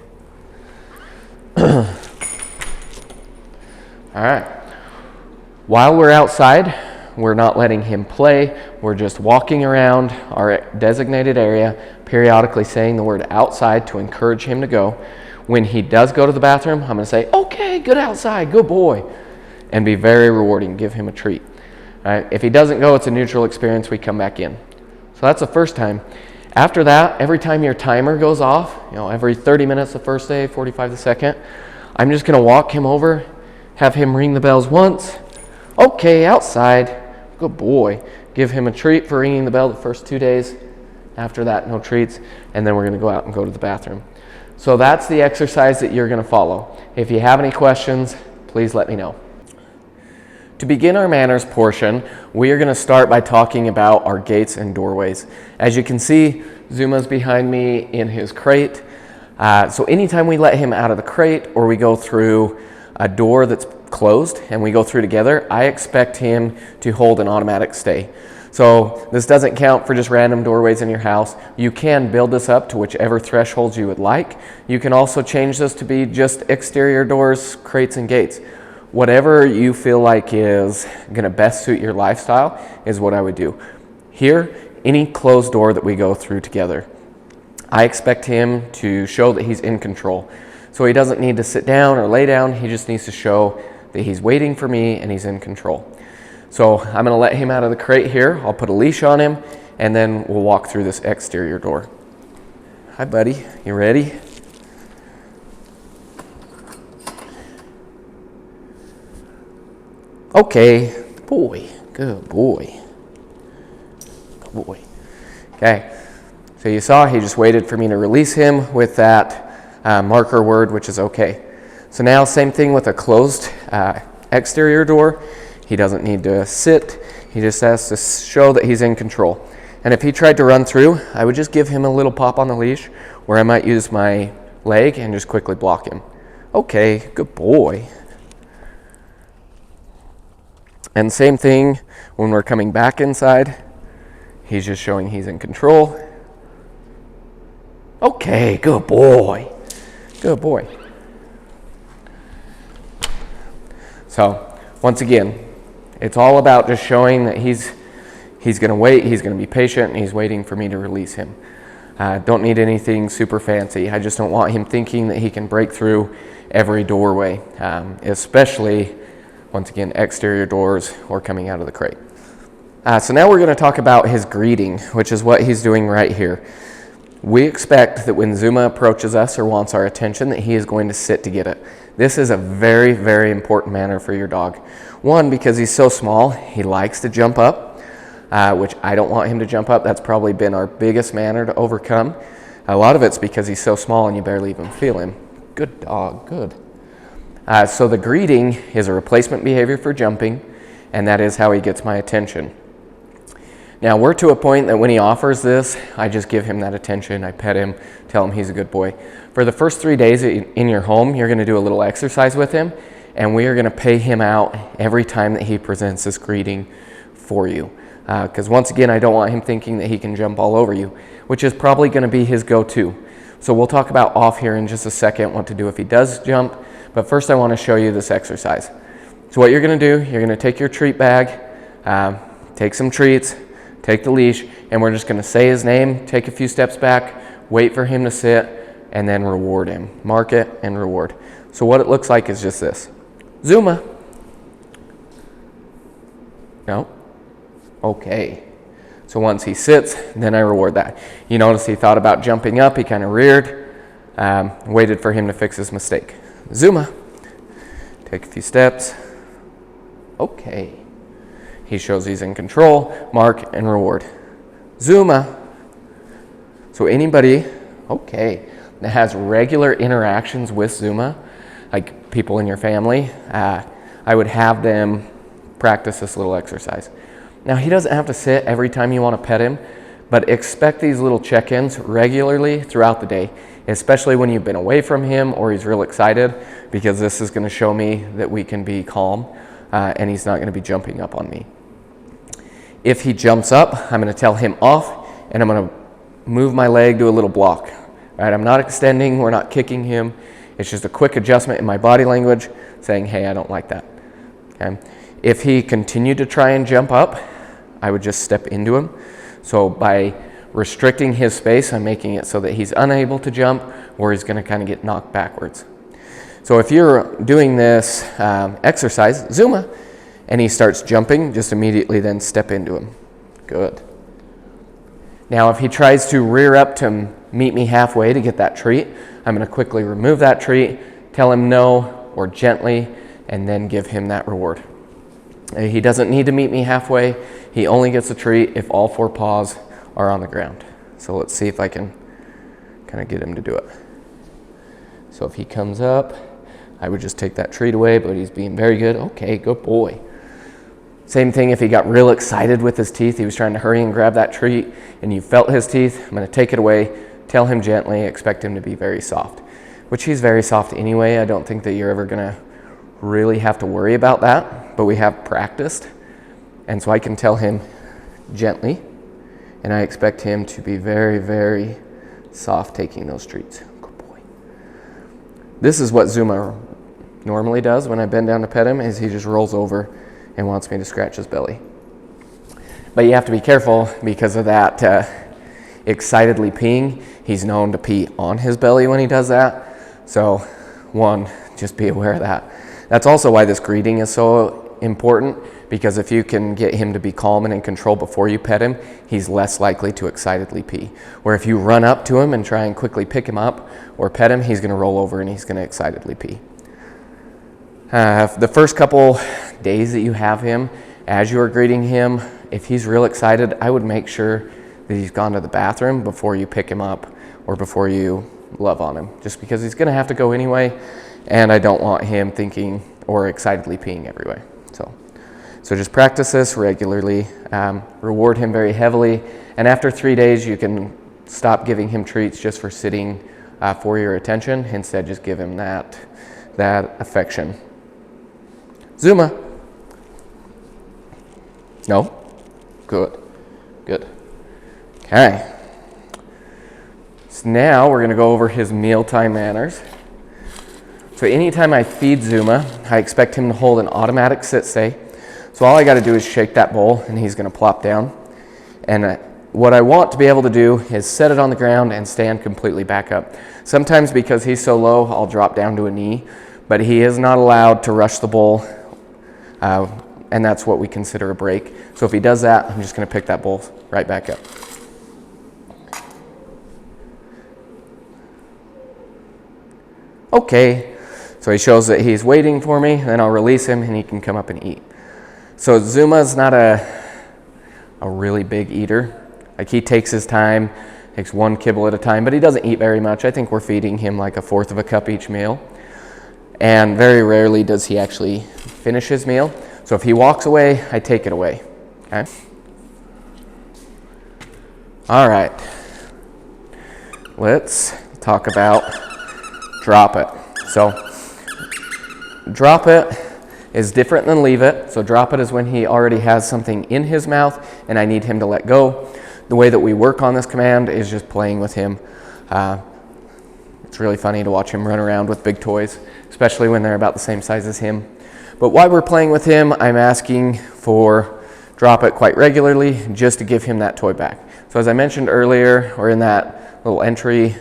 All right. While we're outside, we're not letting him play. We're just walking around our designated area, periodically saying the word outside to encourage him to go. When he does go to the bathroom, I'm going to say, okay, good outside, good boy, and be very rewarding, give him a treat. All right. If he doesn't go, it's a neutral experience, we come back in. So that's the first time. After that, every time your timer goes off, every 30 minutes the first day, 45 the second, I'm just going to walk him over, have him ring the bells once. Okay, outside. Good boy. Give him a treat for ringing the bell the first 2 days. After that, no treats. And then we're going to go out and go to the bathroom. So that's the exercise that you're going to follow. If you have any questions, please let me know. To begin our manners portion, we are going to start by talking about our gates and doorways. As you can see, Zuma's behind me in his crate. So anytime we let him out of the crate or we go through a door that's closed and we go through together, I expect him to hold an automatic stay. So this doesn't count for just random doorways in your house. You can build this up to whichever thresholds you would like. You can also change this to be just exterior doors, crates, and gates. Whatever you feel like is going to best suit your lifestyle is what I would do. Here, any closed door that we go through together, I expect him to show that he's in control. So he doesn't need to sit down or lay down. He just needs to show that he's waiting for me and he's in control. So I'm going to let him out of the crate here. I'll put a leash on him and then we'll walk through this exterior door. Hi, buddy. You ready? Okay, good boy, good boy, good boy. Okay, so you saw he just waited for me to release him with that marker word, which is okay. So now same thing with a closed exterior door. He doesn't need to sit, he just has to show that he's in control. And if he tried to run through, I would just give him a little pop on the leash where I might use my leg and just quickly block him. Okay, good boy. And same thing when we're coming back inside. He's just showing he's in control. Okay, good boy. Good boy. So, once again, it's all about just showing that he's going to wait, he's going to be patient, and he's waiting for me to release him. Don't need anything super fancy. I just don't want him thinking that he can break through every doorway, especially once again, exterior doors or coming out of the crate. So now we're going to talk about his greeting, which is what he's doing right here. We expect that when Zuma approaches us or wants our attention, that he is going to sit to get it. This is a very, very important manner for your dog. One, because he's so small, he likes to jump up, which I don't want him to jump up. That's probably been our biggest manner to overcome. A lot of it's because he's so small and you barely even feel him. Good dog, good. So the greeting is a replacement behavior for jumping, and that is how he gets my attention. Now we're to a point that when he offers this, I just give him that attention. I pet him, tell him he's a good boy. For the first 3 days in your home, you're going to do a little exercise with him, and we are going to pay him out every time that he presents this greeting for you. Because once again, I don't want him thinking that he can jump all over you, which is probably going to be his go-to. So we'll talk about off here in just a second, what to do if he does jump. But first I want to show you this exercise. So what you're going to do, you're going to take your treat bag, take some treats, take the leash, and we're just going to say his name, take a few steps back, wait for him to sit, and then reward him. Mark it and reward. So what it looks like is just this. Zuma. No. Okay. So once he sits, then I reward that. You notice he thought about jumping up, he kind of reared, waited for him to fix his mistake. Zuma. Take a few steps. Okay. He shows he's in control. Mark and reward. Zuma. So anybody, okay, that has regular interactions with Zuma, like people in your family, I would have them practice this little exercise. Now he doesn't have to sit every time you want to pet him, but expect these little check-ins regularly throughout the day, especially when you've been away from him or he's real excited, because this is going to show me that we can be calm and he's not going to be jumping up on me. If he jumps up, I'm gonna tell him off, and I'm gonna move my leg to a little block. Right? I'm not extending, we're not kicking him. It's just a quick adjustment in my body language saying, hey, I don't like that. Okay? If he continued to try and jump up, I would just step into him. So by restricting his space, I'm making it so that he's unable to jump or he's gonna kind of get knocked backwards. So if you're doing this exercise, Zuma, and he starts jumping, just immediately then step into him. Good. Now if he tries to rear up to meet me halfway to get that treat, I'm going to quickly remove that treat, tell him no, or gently, and then give him that reward. He doesn't need to meet me halfway. He only gets a treat if all 4 paws are on the ground. So let's see if I can kind of get him to do it. So if he comes up, I would just take that treat away, but he's being very good. Okay, good boy. Same thing if he got real excited with his teeth. He was trying to hurry and grab that treat, and you felt his teeth. I'm going to take it away, tell him gently, expect him to be very soft, which he's very soft anyway. I don't think that you're ever going to really have to worry about that, but we have practiced. And so I can tell him gently, and I expect him to be very, very soft taking those treats. Good boy. This is what Zuma normally does when I bend down to pet him, is he just rolls over and wants me to scratch his belly. But you have to be careful because of that excitedly peeing. He's known to pee on his belly when he does that. So one, just be aware of that. That's also why this greeting is so important, because if you can get him to be calm and in control before you pet him, he's less likely to excitedly pee. Where if you run up to him and try and quickly pick him up or pet him, he's gonna roll over and he's gonna excitedly pee. The first couple days that you have him, as you are greeting him, if he's real excited, I would make sure that he's gone to the bathroom before you pick him up or before you love on him, just because he's gonna have to go anyway, and I don't want him thinking or excitedly peeing everywhere. So just practice this regularly, reward him very heavily, and after 3 days you can stop giving him treats just for sitting for your attention. Instead, just give him that affection. Zuma. No? Good. Good. Okay. So now we're going to go over his mealtime manners. So anytime I feed Zuma, I expect him to hold an automatic sit-stay. So all I got to do is shake that bowl and he's going to plop down. And what I want to be able to do is set it on the ground and stand completely back up. Sometimes because he's so low, I'll drop down to a knee, but he is not allowed to rush the bowl. And that's what we consider a break. So if he does that, I'm just going to pick that bowl right back up. Okay, so he shows that he's waiting for me, then I'll release him and he can come up and eat. So Zuma's not a really big eater. Like, he takes his time, takes one kibble at a time, but he doesn't eat very much. I think we're feeding him like 1/4 of a cup each meal. And very rarely does he actually finish his meal. So if he walks away, I take it away, okay? All right, let's talk about drop it. So drop it is different than leave it. So drop it is when he already has something in his mouth and I need him to let go. The way that we work on this command is just playing with him. It's really funny to watch him run around with big toys, especially when they're about the same size as him. But while we're playing with him, I'm asking for drop it quite regularly just to give him that toy back. So as I mentioned earlier, or in that little entry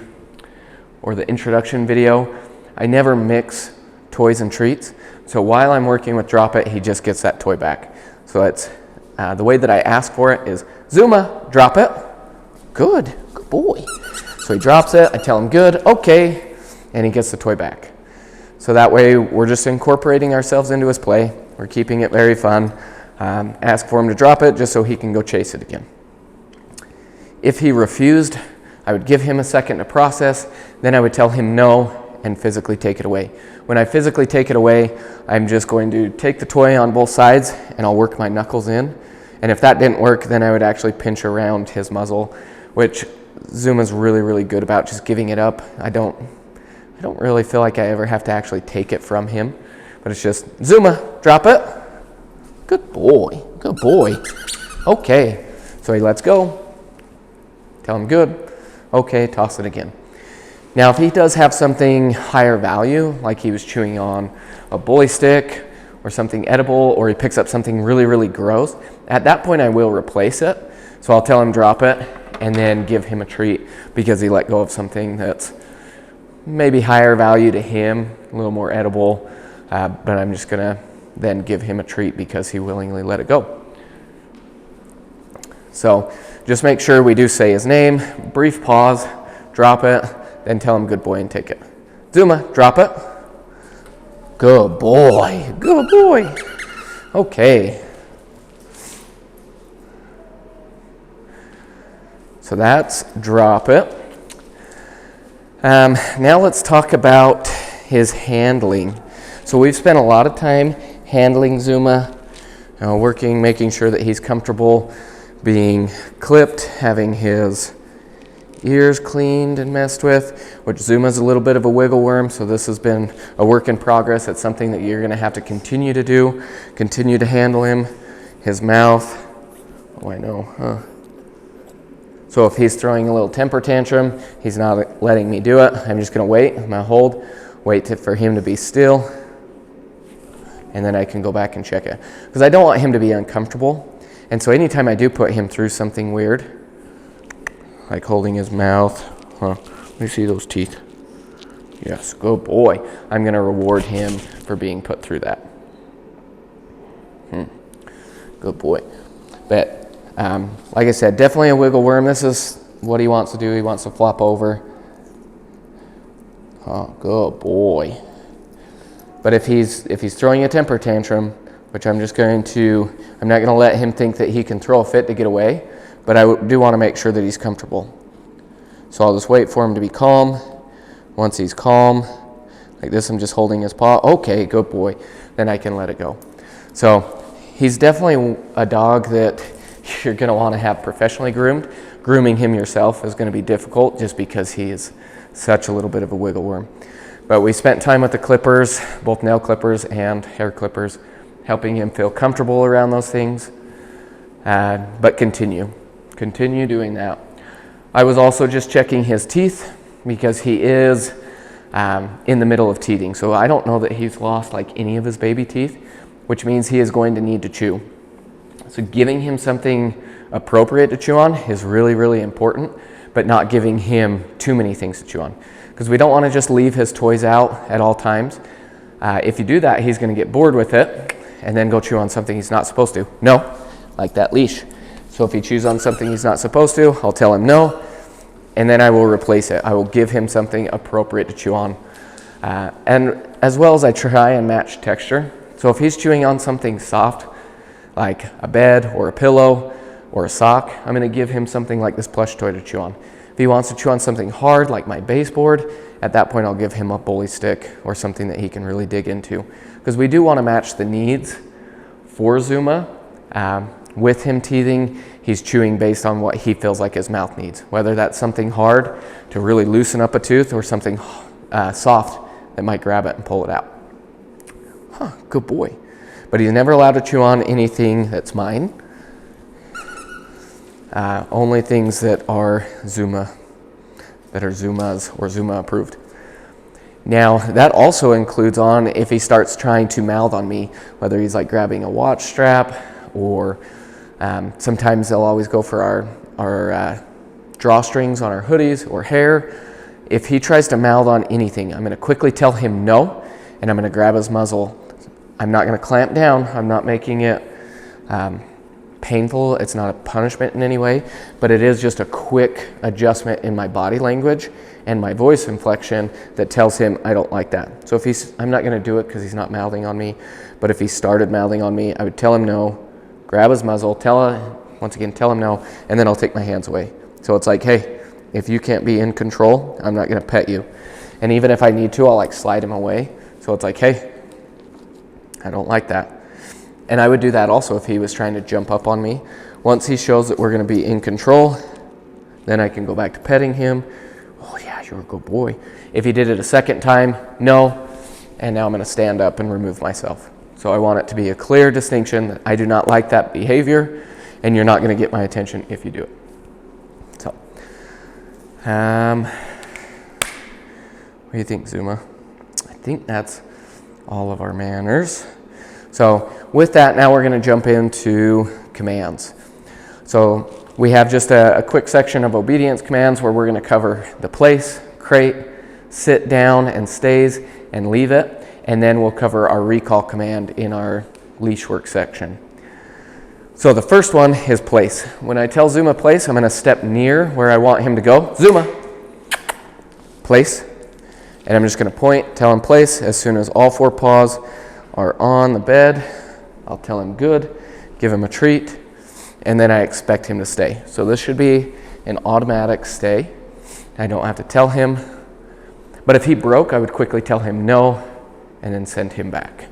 or the introduction video, I never mix toys and treats. So while I'm working with drop it, he just gets that toy back. So it's the way that I ask for it is, Zuma, drop it. Good boy. So he drops it, I tell him good, okay, and he gets the toy back. So that way we're just incorporating ourselves into his play. We're keeping it very fun. Ask for him to drop it just so he can go chase it again. If he refused, I would give him a second to process, then I would tell him no and physically take it away. When I physically take it away, I'm just going to take the toy on both sides and I'll work my knuckles in. And if that didn't work, then I would actually pinch around his muzzle, which Zuma's really, really good about just giving it up. I don't really feel like I ever have to actually take it from him, but it's just, Zuma, drop it. Good boy, good boy. Okay. So he lets go. Tell him good. Okay, toss it again. Now, if he does have something higher value, like he was chewing on a bully stick or something edible, or he picks up something really, really gross, at that point I will replace it. So I'll tell him drop it and then give him a treat because he let go of something that's maybe higher value to him, a little more edible, but I'm just gonna then give him a treat because he willingly let it go. So just make sure we do say his name, brief pause, drop it, then tell him good boy and take it. Zuma, drop it. Good boy, good boy. Okay. So that's drop it. Now let's talk about his handling. So we've spent a lot of time handling Zuma, working, making sure that he's comfortable being clipped, having his ears cleaned and messed with, which Zuma's a little bit of a wiggle worm, so this has been a work in progress. It's something that you're gonna have to continue to do, continue to handle him. His mouth, oh I know, huh? So if he's throwing a little temper tantrum, he's not letting me do it. I'm just gonna wait, I'm gonna hold, wait for him to be still, and then I can go back and check it. Because I don't want him to be uncomfortable. And so anytime I do put him through something weird, like holding his mouth, let me see those teeth. Yes, good boy. I'm gonna reward him for being put through that. Good boy. But like I said, definitely a wiggle worm. This is what he wants to do. He wants to flop over. Oh, good boy. But if he's throwing a temper tantrum, which I'm not going to let him think that he can throw a fit to get away, but I do want to make sure that he's comfortable. So I'll just wait for him to be calm. Once he's calm, like this, I'm just holding his paw. Okay, good boy. Then I can let it go. So he's definitely a dog that you're going to want to have professionally groomed. Grooming him yourself is going to be difficult just because he is such a little bit of a wiggle worm. But we spent time with the clippers, both nail clippers and hair clippers, helping him feel comfortable around those things. But continue doing that. I was also just checking his teeth because he is in the middle of teething. So I don't know that he's lost like any of his baby teeth, which means he is going to need to chew. So giving him something appropriate to chew on is really, really important, but not giving him too many things to chew on. Because we don't want to just leave his toys out at all times. If you do that, he's going to get bored with it and then go chew on something he's not supposed to. No, like that leash. So if he chews on something he's not supposed to, I'll tell him no, and then I will replace it. I will give him something appropriate to chew on. And as well as I try and match texture. So if he's chewing on something soft, like a bed or a pillow or a sock, I'm going to give him something like this plush toy to chew on. If he wants to chew on something hard like my baseboard, at that point I'll give him a bully stick or something that he can really dig into. Because we do want to match the needs for Zuma. With him teething, he's chewing based on what he feels like his mouth needs. Whether that's something hard to really loosen up a tooth or something soft that might grab it and pull it out. Good boy. But he's never allowed to chew on anything that's mine. Only things that are Zuma, that are Zuma's or Zuma approved. Now, that also includes on if he starts trying to mouth on me, whether he's like grabbing a watch strap or sometimes they'll always go for our drawstrings on our hoodies or hair. If he tries to mouth on anything, I'm going to quickly tell him no, and I'm going to grab his muzzle. I'm not going to clamp down. I'm not making it painful. It's not a punishment in any way, but it is just a quick adjustment in my body language and my voice inflection that tells him I don't like that. So if I'm not going to do it because he's not mouthing on me, but if he started mouthing on me, I would tell him no, grab his muzzle, tell him no, and then I'll take my hands away. So it's like, hey, if you can't be in control, I'm not going to pet you. And even if I need to, I'll like slide him away. So it's like, hey, I don't like that. And I would do that also if he was trying to jump up on me. Once he shows that we're going to be in control, then I can go back to petting him. Oh yeah, you're a good boy. If he did it a second time, no. And now I'm going to stand up and remove myself. So I want it to be a clear distinction that I do not like that behavior. and you're not going to get my attention if you do it. So, what do you think, Zuma? I think that's all of our manners. So with that, now we're going to jump into commands. So we have just a quick section of obedience commands where we're going to cover the place, crate, sit down and stays, and leave it. And then we'll cover our recall command in our leash work section. So the first one is place. When I tell Zuma place, I'm going to step near where I want him to go. Zuma, place. And I'm just going to point, tell him place. As soon as all 4 paws are on the bed, I'll tell him good, give him a treat, and then I expect him to stay. So this should be an automatic stay. I don't have to tell him. But if he broke, I would quickly tell him no, and then send him back.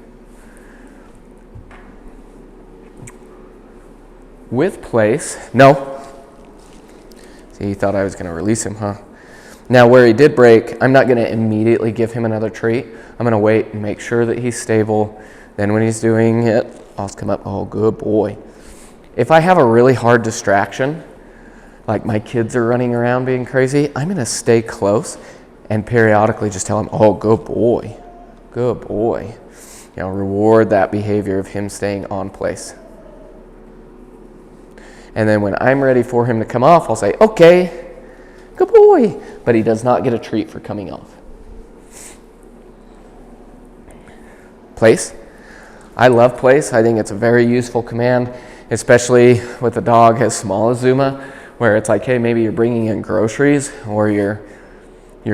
With place, no. See, he thought I was going to release him, huh? Now, where he did break, I'm not going to immediately give him another treat. I'm going to wait and make sure that he's stable. Then when he's doing it, I'll come up, oh, good boy. If I have a really hard distraction, like my kids are running around being crazy, I'm going to stay close and periodically just tell him, oh, good boy, good boy. You know, reward that behavior of him staying on place. And then when I'm ready for him to come off, I'll say, okay, good boy. But he does not get a treat for coming off. Place. I love place. I think it's a very useful command, especially with a dog as small as Zuma, where it's like, hey, maybe you're bringing in groceries or you're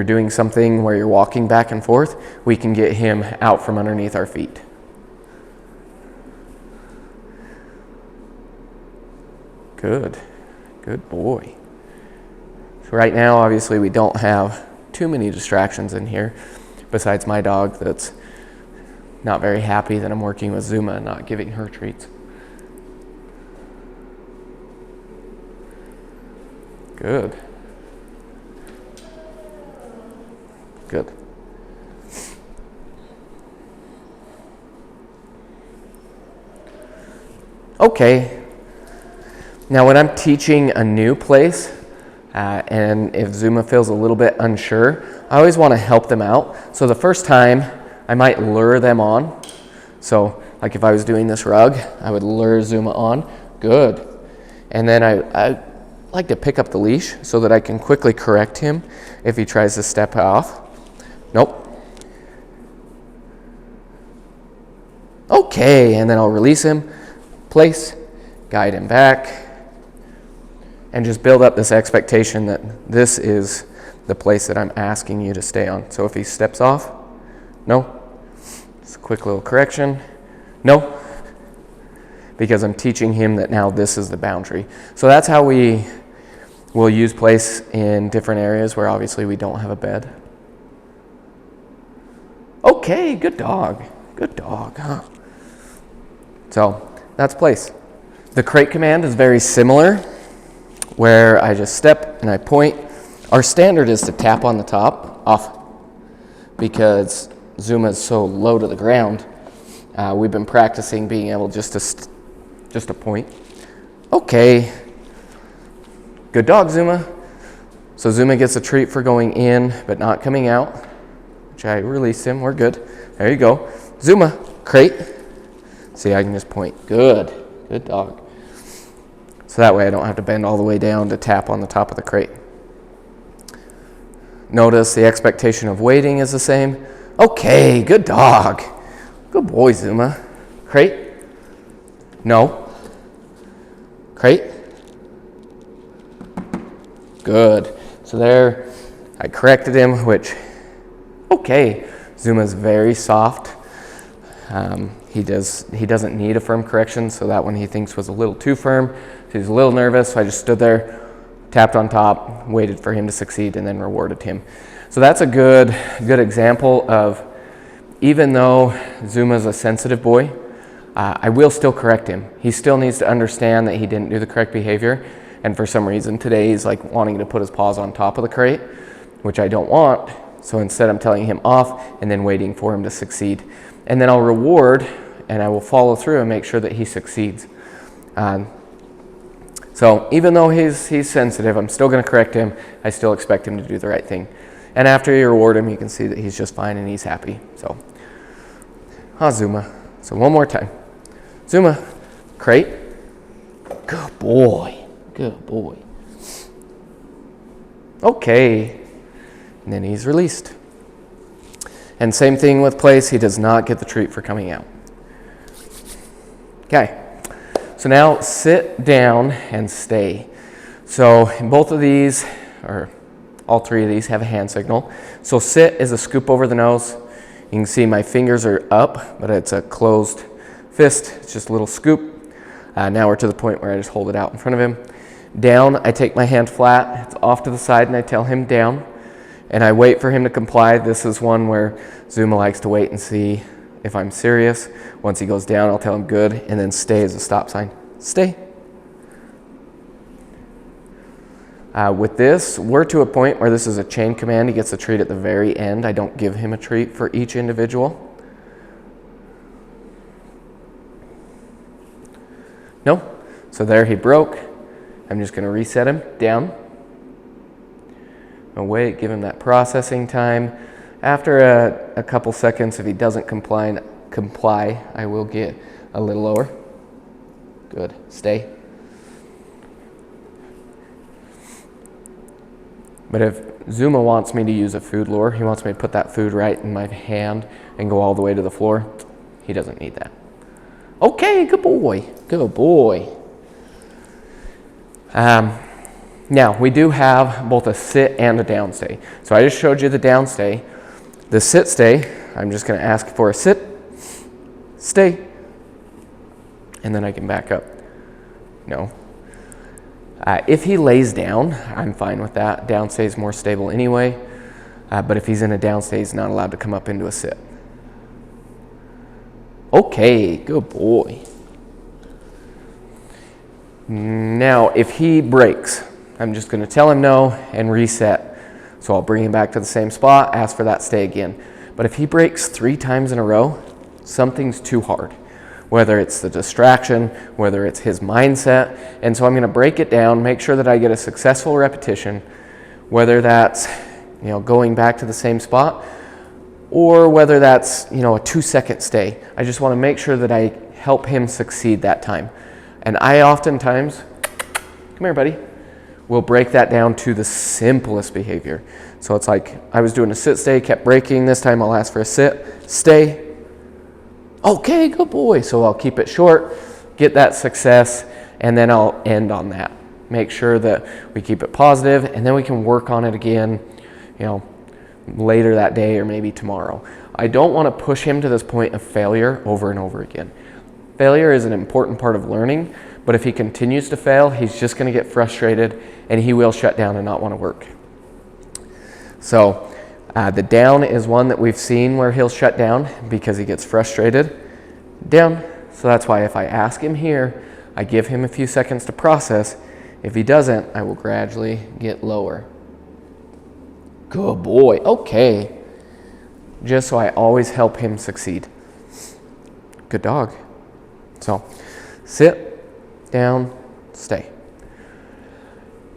doing something where you're walking back and forth. We can get him out from underneath our feet. Good. Good boy. So right now, obviously, we don't have too many distractions in here, besides my dog that's not very happy that I'm working with Zuma and not giving her treats. Good. Good. Okay. Now when I'm teaching a new place, and if Zuma feels a little bit unsure, I always want to help them out. So the first time, I might lure them on. So like if I was doing this rug, I would lure Zuma on. Good. And then I like to pick up the leash so that I can quickly correct him if he tries to step off. Nope. Okay, and then I'll release him, place, guide him back, and just build up this expectation that this is the place that I'm asking you to stay on. So if he steps off, no. It's a quick little correction. No. Because I'm teaching him that now this is the boundary. So that's how we will use place in different areas where obviously we don't have a bed. Okay, good dog. Good dog, huh? So that's place. The crate command is very similar, where I just step and I point. Our standard is to tap on the top, off, because Zuma is so low to the ground. We've been practicing being able just to point. Okay, good dog, Zuma. So Zuma gets a treat for going in but not coming out, which I release him. We're good. There you go. Zuma, crate. See, I can just point. Good. Good dog. So that way I don't have to bend all the way down to tap on the top of the crate. Notice the expectation of waiting is the same. Okay, good dog. Good boy, Zuma. Crate? No. Crate? Good. So there, I corrected him, which, okay. Zuma's very soft. He doesn't need a firm correction, so that one he thinks was a little too firm. So he's a little nervous, so I just stood there, tapped on top, waited for him to succeed, and then rewarded him. So that's a good example of, even though Zuma's a sensitive boy, I will still correct him. He still needs to understand that he didn't do the correct behavior, and for some reason today he's like wanting to put his paws on top of the crate, which I don't want. So instead I'm telling him off and then waiting for him to succeed. And then I'll reward, and I will follow through and make sure that he succeeds. So even though he's sensitive, I'm still going to correct him. I still expect him to do the right thing. And after you reward him, you can see that he's just fine and he's happy. So, Zuma. So one more time. Zuma, crate. Good boy. Good boy. Okay. And then he's released. And same thing with place. He does not get the treat for coming out. Okay. So now sit down and stay. So in both of these, or all three of these, have a hand signal. So sit is a scoop over the nose. You can see my fingers are up, but it's a closed fist. It's just a little scoop. Now we're to the point where I just hold it out in front of him. Down, I take my hand flat. It's off to the side, and I tell him down. And I wait for him to comply. This is one where Zuma likes to wait and see if I'm serious. Once he goes down, I'll tell him good, and then stay as a stop sign. Stay. With this, we're to a point where this is a chain command. He gets a treat at the very end. I don't give him a treat for each individual. No? So there he broke. I'm just going to reset him down. I'll wait, give him that processing time. After a couple seconds, if he doesn't comply, I will get a little lower. Good. Stay. But if Zuma wants me to use a food lure, he wants me to put that food right in my hand and go all the way to the floor, he doesn't need that. Okay, good boy. Good boy. Now, we do have both a sit and a down stay. So I just showed you the down stay. The sit stay, I'm just going to ask for a sit, stay, and then I can back up. No. If he lays down, I'm fine with that. Down stay is more stable anyway. But if he's in a down stay, he's not allowed to come up into a sit. Okay, good boy. Now, if he breaks, I'm just going to tell him no and reset. So I'll bring him back to the same spot, ask for that stay again. But if he breaks 3 times in a row, something's too hard. Whether it's the distraction, whether it's his mindset. And so I'm going to break it down, make sure that I get a successful repetition, whether that's, going back to the same spot, or whether that's, a 2-second stay. I just want to make sure that I help him succeed that time. And I oftentimes, come here, buddy, will break that down to the simplest behavior. So it's like I was doing a sit stay, kept breaking. This time I'll ask for a sit, stay. Okay, good boy. So I'll keep it short, get that success, and then I'll end on that. Make sure that we keep it positive, and then we can work on it again, later that day or maybe tomorrow. I don't want to push him to this point of failure over and over again. Failure is an important part of learning, but if he continues to fail, he's just going to get frustrated and he will shut down and not want to work. So the down is one that we've seen where he'll shut down because he gets frustrated. Down. So that's why if I ask him here, I give him a few seconds to process. If he doesn't, I will gradually get lower. Good boy. Okay. Just so I always help him succeed. Good dog. So, sit, down, stay.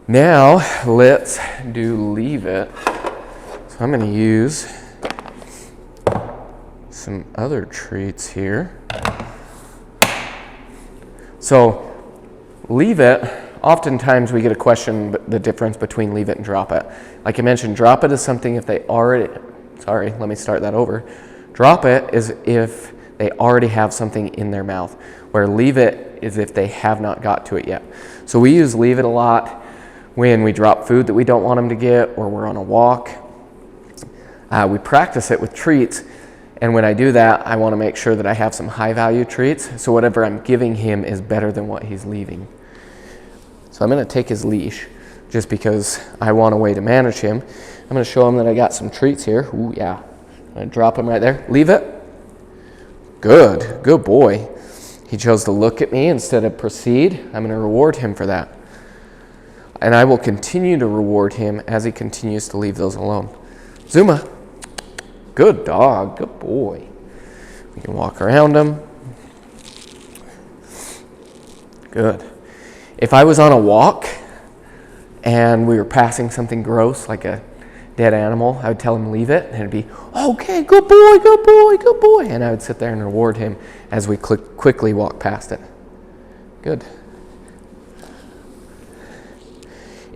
Now, let's do leave it. So I'm going to use some other treats here. So, leave it, oftentimes we get a question, the difference between leave it and drop it. Like I mentioned, drop it is something if they already, let me start that over. Drop it is if they already have something in their mouth, where leave it is if they have not got to it yet. So we use leave it a lot when we drop food that we don't want them to get, or we're on a walk. We practice it with treats, and when I do that, I want to make sure that I have some high value treats, so whatever I'm giving him is better than what he's leaving. So I'm going to take his leash, just because I want a way to manage him. I'm going to show him that I got some treats here. Ooh, yeah. I'm going to drop him right there. Leave it. Good. Good boy. He chose to look at me instead of proceed. I'm going to reward him for that. And I will continue to reward him as he continues to leave those alone. Zuma. Good dog. Good boy. We can walk around him. Good. If I was on a walk and we were passing something gross like a dead animal, I would tell him leave it, and it'd be, okay, good boy, good boy, good boy. And I would sit there and reward him as we quickly walk past it. Good.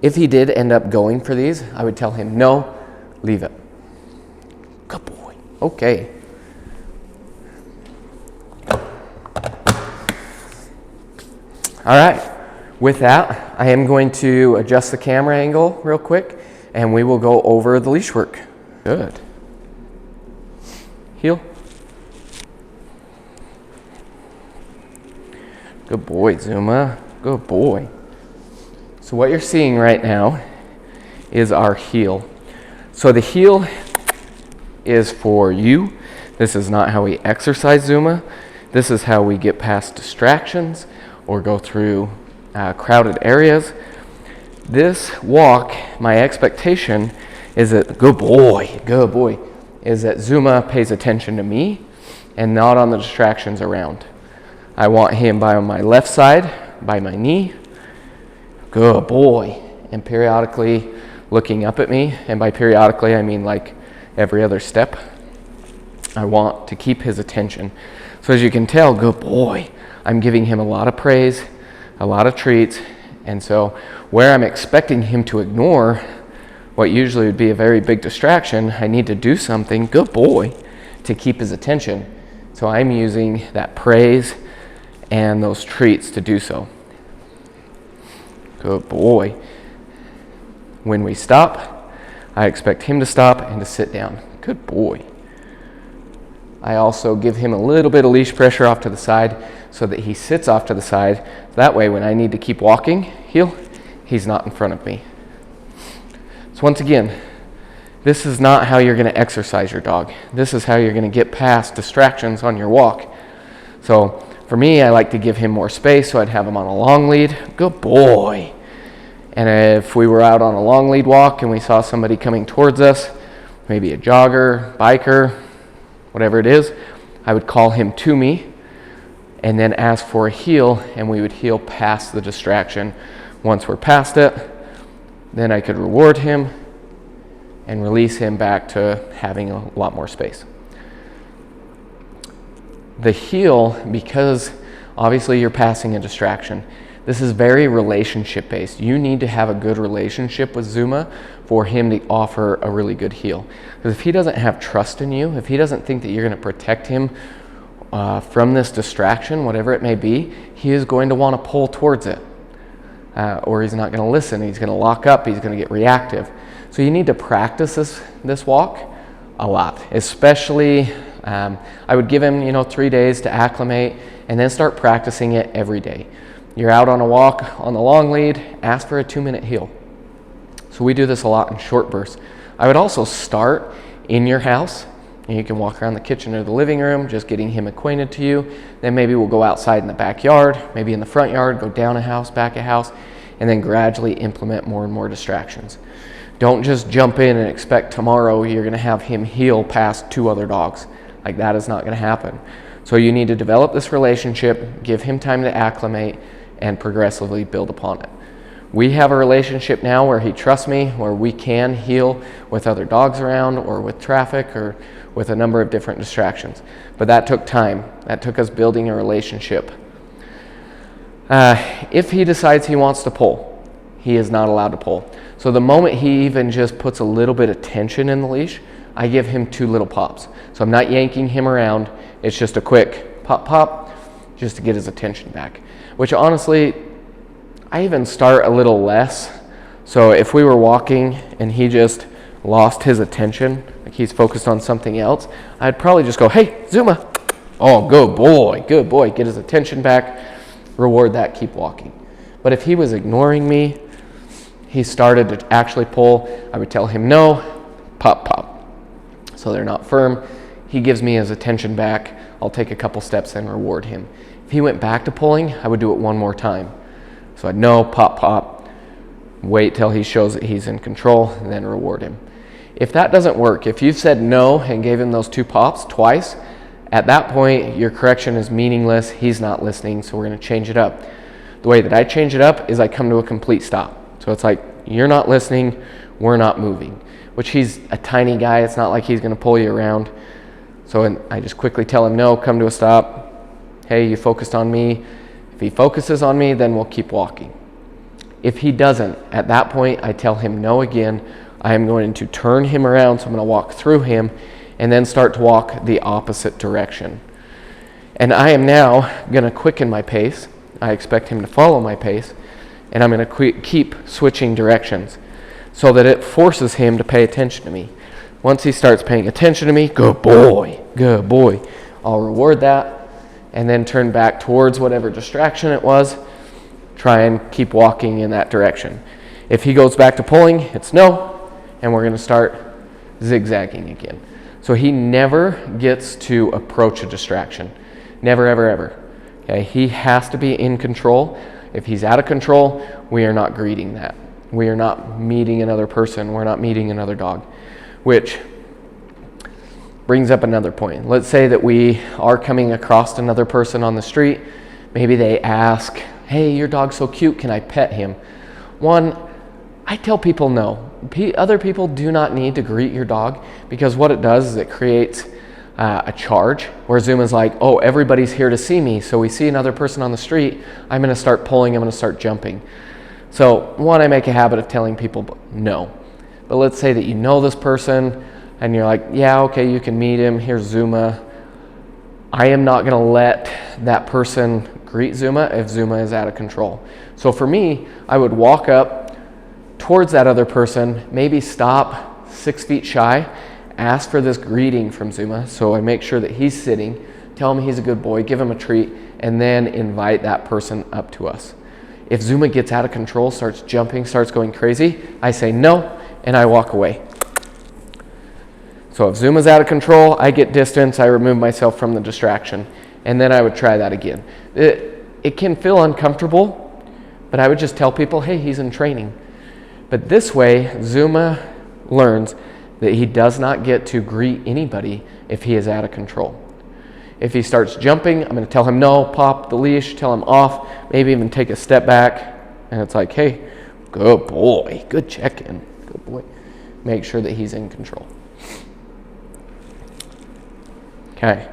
If he did end up going for these, I would tell him, no, leave it. Good boy. Okay. All right. With that, I am going to adjust the camera angle real quick, and we will go over the leash work. Good. Heel. Good boy, Zuma. Good boy. So what you're seeing right now is our heel. So the heel is for you. This is not how we exercise Zuma. This is how we get past distractions or go through crowded areas. This walk, my expectation is that, good boy, is that Zuma pays attention to me and not on the distractions around. I want him by my left side, by my knee, good boy, and periodically looking up at me, and by periodically I mean like every other step. I want to keep his attention. So as you can tell, good boy, I'm giving him a lot of praise, a lot of treats, and so where I'm expecting him to ignore what usually would be a very big distraction, I need to do something, good boy, to keep his attention. So I'm using that praise and those treats to do so. Good boy. When we stop, I expect him to stop and to sit down. Good boy. I also give him a little bit of leash pressure off to the side so that he sits off to the side. That way, when I need to keep walking, heel, he's not in front of me. So once again, this is not how you're going to exercise your dog. This is how you're going to get past distractions on your walk. So for me, I like to give him more space, so I'd have him on a long lead. Good boy. And if we were out on a long lead walk and we saw somebody coming towards us, maybe a jogger, biker, whatever it is, I would call him to me and then ask for a heel, and we would heel past the distraction. Once we're past it, then I could reward him and release him back to having a lot more space. The heel, because obviously you're passing a distraction, this is very relationship based. You need to have a good relationship with Zuma for him to offer a really good heel. Because if he doesn't have trust in you, if he doesn't think that you're going to protect him from this distraction, whatever it may be, he is going to want to pull towards it. Or he's not going to listen. He's going to lock up. He's going to get reactive. So you need to practice this walk a lot. Especially, I would give him 3 days to acclimate, and then start practicing it every day. You're out on a walk on the long lead, ask for a 2-minute heel. So we do this a lot in short bursts. I would also start in your house, and you can walk around the kitchen or the living room, just getting him acquainted to you. Then maybe we'll go outside in the backyard, maybe in the front yard, go down a house, back a house, and then gradually implement more and more distractions. Don't just jump in and expect tomorrow you're going to have him heel past 2 other dogs. Like, that is not going to happen. So you need to develop this relationship, give him time to acclimate, and progressively build upon it. We have a relationship now where he trusts me, where we can heel with other dogs around or with traffic or with a number of different distractions. But that took time. That took us building a relationship. If he decides he wants to pull, he is not allowed to pull. So the moment he even just puts a little bit of tension in the leash, I give him 2 little pops. So I'm not yanking him around. It's just a quick pop, pop, just to get his attention back. Which honestly, I even start a little less. So if we were walking and he just lost his attention, like he's focused on something else, I'd probably just go, hey, Zuma. Oh, good boy, get his attention back, reward that, keep walking. But if he was ignoring me, he started to actually pull, I would tell him no, pop, pop. So they're not firm. He gives me his attention back. I'll take a couple steps and reward him. If he went back to pulling, I would do it one more time. So I'd no, pop, pop, wait till he shows that he's in control, and then reward him. If that doesn't work, if you've said no and gave him those 2 pops twice, at that point, your correction is meaningless. He's not listening, so we're going to change it up. The way that I change it up is I come to a complete stop. So it's like, you're not listening, we're not moving. Which he's a tiny guy, it's not like he's gonna pull you around. So I just quickly tell him, no, come to a stop. Hey, you focused on me. If he focuses on me, then we'll keep walking. If he doesn't, at that point, I tell him no again. I am going to turn him around, so I'm gonna walk through him and then start to walk the opposite direction. And I am now gonna quicken my pace. I expect him to follow my pace, and I'm gonna keep switching directions so that it forces him to pay attention to me. Once he starts paying attention to me, good boy, I'll reward that and then turn back towards whatever distraction it was, try and keep walking in that direction. If he goes back to pulling, it's no, and we're gonna start zigzagging again. So he never gets to approach a distraction. Never, ever, ever. Okay, he has to be in control. If he's out of control, we are not greeting that. We are not meeting another person. We're not meeting another dog. Which brings up another point. Let's say that we are coming across another person on the street. Maybe they ask, hey, your dog's so cute, can I pet him? One, I tell people no. Other people do not need to greet your dog, because what it does is it creates a charge where Zuma's like, oh, everybody's here to see me, so we see another person on the street, I'm going to start pulling, I'm going to start jumping. So one, I make a habit of telling people no. But let's say that you know this person and you're like, yeah, okay, you can meet him, here's Zuma. I am not going to let that person greet Zuma if Zuma is out of control. So for me, I would walk up towards that other person, maybe stop 6 feet shy, ask for this greeting from Zuma, so I make sure that he's sitting, tell him he's a good boy, give him a treat, and then invite that person up to us. If Zuma gets out of control, starts jumping, starts going crazy, I say no, and I walk away. So if Zuma's out of control, I get distance, I remove myself from the distraction, and then I would try that again. It can feel uncomfortable, but I would just tell people, hey, he's in training. But this way, Zuma learns that he does not get to greet anybody if he is out of control. If he starts jumping, I'm going to tell him no, pop the leash, tell him off, maybe even take a step back, and it's like, hey, good boy, good check-in, good boy. Make sure that he's in control. Okay,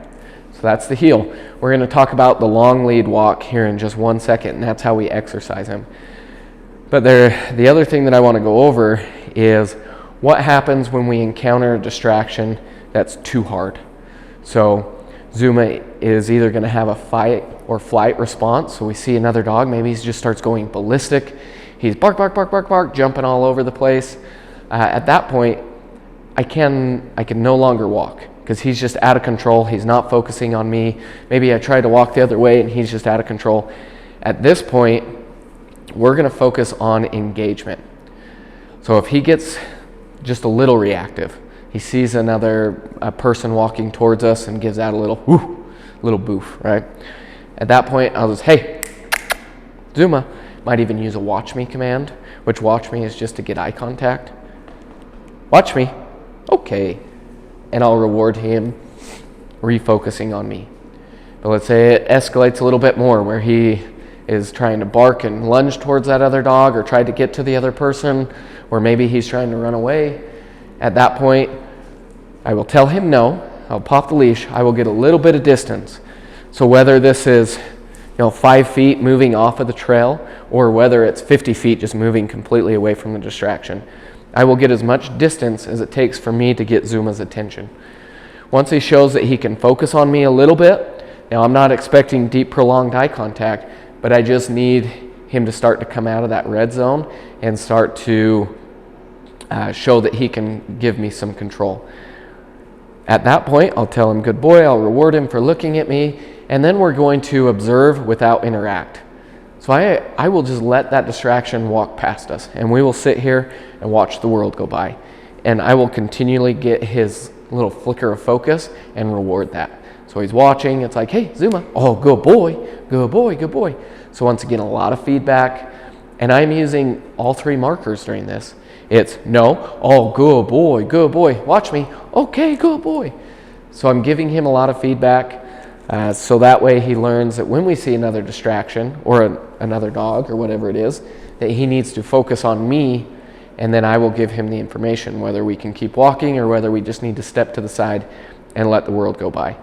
so that's the heel. We're going to talk about the long lead walk here in just 1 second, and that's how we exercise him. But the other thing that I want to go over is what happens when we encounter a distraction that's too hard. So Zuma is either going to have a fight or flight response. So we see another dog, maybe he just starts going ballistic. He's bark, bark, bark, bark, bark, jumping all over the place. At that point, I can no longer walk because he's just out of control. He's not focusing on me. Maybe I tried to walk the other way and he's just out of control. At this point, we're going to focus on engagement. So if he gets just a little reactive, he sees a person walking towards us and gives out a little boof, right? At that point, I'll just, hey, Zuma. Might even use a watch me command, which watch me is just to get eye contact. Watch me. Okay. And I'll reward him refocusing on me. But let's say it escalates a little bit more where he is trying to bark and lunge towards that other dog or try to get to the other person, or maybe he's trying to run away. At that point, I will tell him no. I'll pop the leash. I will get a little bit of distance. So whether this is 5 feet moving off of the trail or whether it's 50 feet just moving completely away from the distraction, I will get as much distance as it takes for me to get Zuma's attention. Once he shows that he can focus on me a little bit, now I'm not expecting deep prolonged eye contact, but I just need him to start to come out of that red zone and start to show that he can give me some control. At that point, I'll tell him good boy, I'll reward him for looking at me, and then we're going to observe without interact. So I will just let that distraction walk past us, and we will sit here and watch the world go by. And I will continually get his little flicker of focus and reward that. So he's watching, it's like, hey, Zuma, oh, good boy, good boy, good boy. So once again, a lot of feedback, and I'm using all 3 markers during this. It's no, oh, good boy, watch me, okay, good boy. So I'm giving him a lot of feedback. So that way he learns that when we see another distraction or another dog or whatever it is, that he needs to focus on me, and then I will give him the information, whether we can keep walking or whether we just need to step to the side and let the world go by.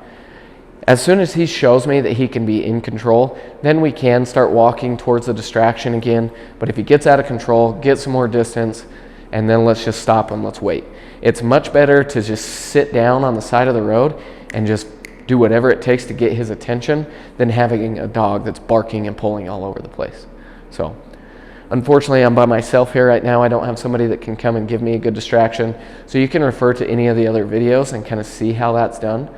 As soon as he shows me that he can be in control, then we can start walking towards the distraction again. But if he gets out of control, get some more distance, and then let's just stop and let's wait. It's much better to just sit down on the side of the road and just do whatever it takes to get his attention than having a dog that's barking and pulling all over the place. So unfortunately, I'm by myself here right now. I don't have somebody that can come and give me a good distraction. So you can refer to any of the other videos and kind of see how that's done.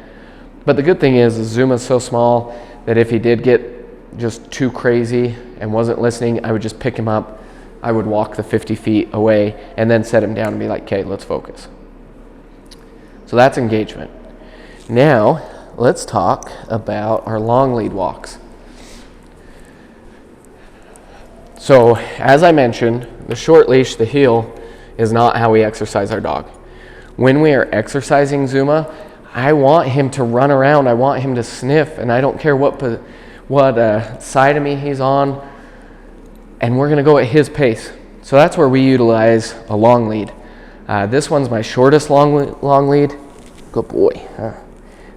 But the good thing is Zuma's so small that if he did get just too crazy and wasn't listening, I would just pick him up. I would walk the 50 feet away and then set him down and be like, okay, let's focus. So that's engagement. Now, let's talk about our long lead walks. So, as I mentioned, the short leash, the heel, is not how we exercise our dog. When we are exercising Zuma, I want him to run around, I want him to sniff, and I don't care what side of me he's on, and we're gonna go at his pace. So that's where we utilize a long lead. This one's my shortest long lead. Good boy.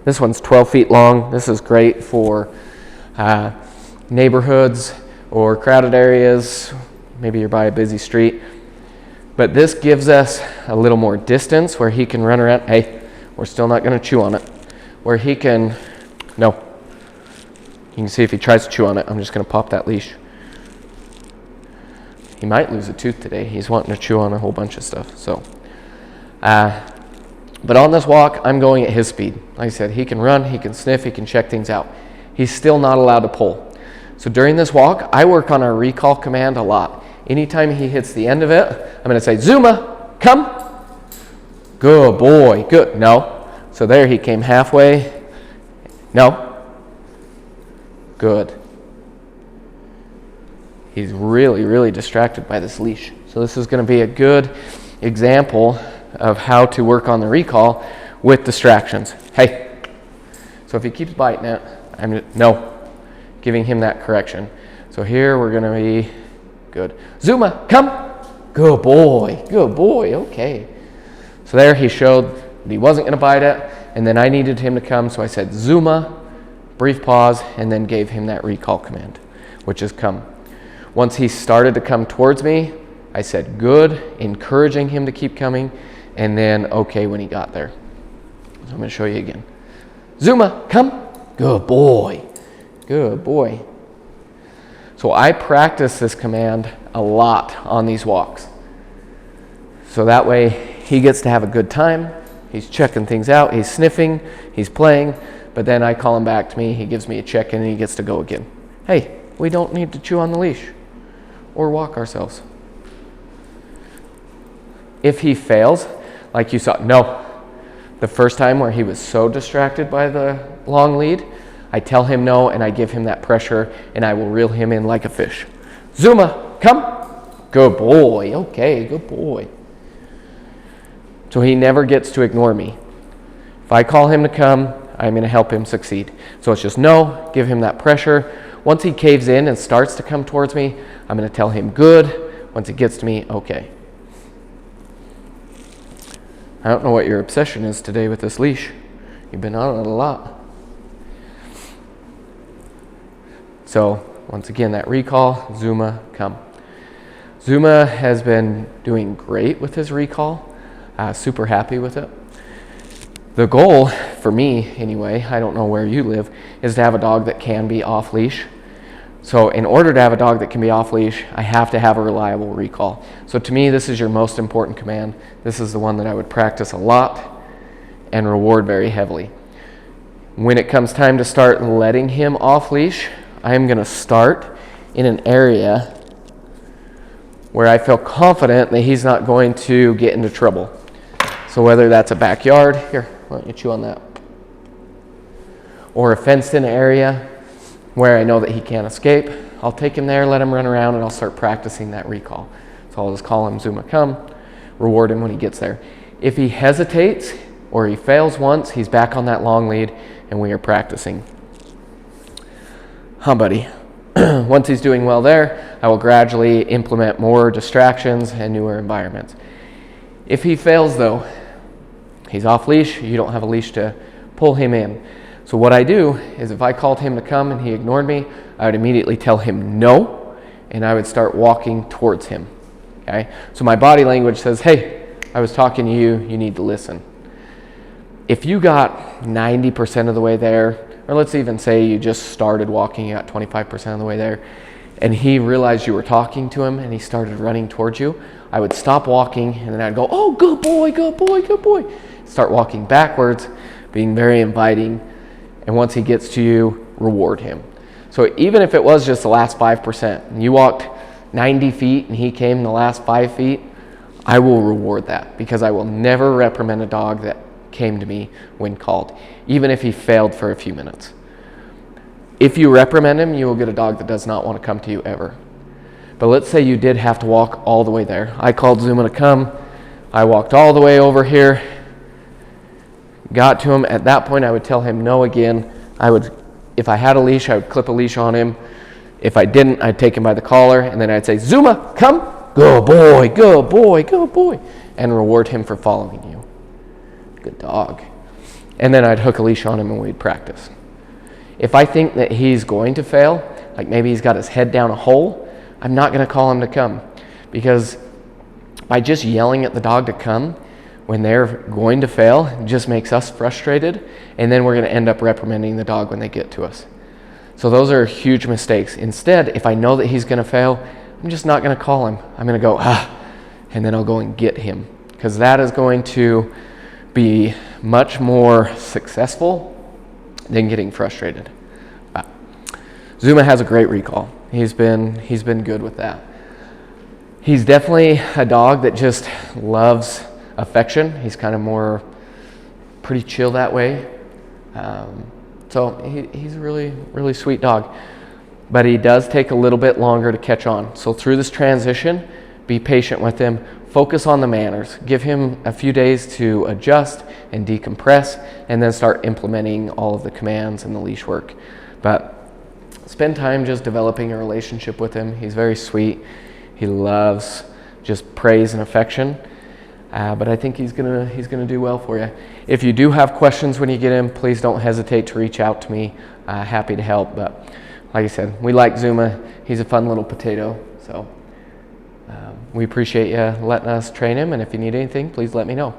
This one's 12 feet long. This is great for neighborhoods or crowded areas. Maybe you're by a busy street. But this gives us a little more distance where he can run around. Hey, we're still not going to chew on it. Where he can, no. You can see if he tries to chew on it, I'm just going to pop that leash. He might lose a tooth today. He's wanting to chew on a whole bunch of stuff. So, but on this walk, I'm going at his speed. Like I said, he can run, he can sniff, he can check things out. He's still not allowed to pull. So during this walk, I work on our recall command a lot. Anytime he hits the end of it, I'm going to say, Zuma, come. Good boy, good. No. So there he came halfway. No. Good. He's really, really distracted by this leash. So this is going to be a good example of how to work on the recall with distractions. Hey. So if he keeps biting it, no. Giving him that correction. So here we're going to be good. Zuma, come. Good boy. Good boy. Okay. So there he showed that he wasn't going to bite it, and then I needed him to come, so I said Zuma, brief pause, and then gave him that recall command, which is come. Once he started to come towards me, I said good, encouraging him to keep coming, and then okay when he got there. So I'm going to show you again. Zuma, come. Good boy. Good boy. So I practice this command a lot on these walks. So that way he gets to have a good time. He's checking things out. He's sniffing. He's playing. But then I call him back to me. He gives me a check-in and he gets to go again. Hey, we don't need to chew on the leash or walk ourselves. If he fails, like you saw, no. The first time where he was so distracted by the long lead, I tell him no and I give him that pressure and I will reel him in like a fish. Zuma, come. Good boy. Okay, good boy. So he never gets to ignore me. If I call him to come, I'm going to help him succeed. So it's just no, give him that pressure. Once he caves in and starts to come towards me, I'm going to tell him good. Once he gets to me, okay. I don't know what your obsession is today with this leash. You've been on it a lot. So once again, that recall, Zuma, come. Zuma has been doing great with his recall. Super happy with it. The goal for me, anyway, I don't know where you live, is to have a dog that can be off leash. So in order to have a dog that can be off leash, I have to have a reliable recall. So to me, this is your most important command. This is the one that I would practice a lot and reward very heavily. When it comes time to start letting him off leash, I am going to start in an area where I feel confident that he's not going to get into trouble. So whether that's a backyard, here, why don't you chew on that? Or a fenced-in area where I know that he can't escape, I'll take him there, let him run around, and I'll start practicing that recall. So I'll just call him Zuma, come, reward him when he gets there. If he hesitates or he fails once, he's back on that long lead, and we are practicing. Huh, buddy. Once he's doing well there, I will gradually implement more distractions and newer environments. If he fails though, he's off leash, you don't have a leash to pull him in. So what I do is if I called him to come and he ignored me, I would immediately tell him no, and I would start walking towards him. Okay? So my body language says, hey, I was talking to you, you need to listen. If you got 90% of the way there, or let's even say you just started walking, you got 25% of the way there, and he realized you were talking to him and he started running towards you, I would stop walking and then I'd go, oh, good boy, good boy, good boy. Start walking backwards, being very inviting, and once he gets to you, reward him. So even if it was just the last 5%, and you walked 90 feet and he came the last 5 feet, I will reward that because I will never reprimand a dog that came to me when called, even if he failed for a few minutes. If you reprimand him, you will get a dog that does not want to come to you ever. But let's say you did have to walk all the way there. I called Zuma to come. I walked all the way over here, got to him. At that point, I would tell him no again. If I had a leash, I would clip a leash on him. If I didn't, I'd take him by the collar, and then I'd say, Zuma, come. Good boy, good boy, good boy. And reward him for following you. Good dog. And then I'd hook a leash on him and we'd practice. If I think that he's going to fail, like maybe he's got his head down a hole, I'm not going to call him to come, because by just yelling at the dog to come when they're going to fail, it just makes us frustrated, and then we're going to end up reprimanding the dog when they get to us. So those are huge mistakes. Instead, if I know that he's going to fail, I'm just not going to call him. I'm going to go, and then I'll go and get him, because that is going to be much more successful than getting frustrated. Zuma has a great recall. He's been good with that. He's definitely a dog that just loves affection. He's kind of more pretty chill that way. So he's a really, really sweet dog. But he does take a little bit longer to catch on. So through this transition, be patient with him. Focus on the manners. Give him a few days to adjust and decompress, and then start implementing all of the commands and the leash work. But spend time just developing a relationship with him. He's very sweet. He loves just praise and affection. But I think he's gonna do well for you. If you do have questions when you get him, please don't hesitate to reach out to me. Happy to help. But like I said, we like Zuma. He's a fun little potato. So we appreciate you letting us train him. And if you need anything, please let me know.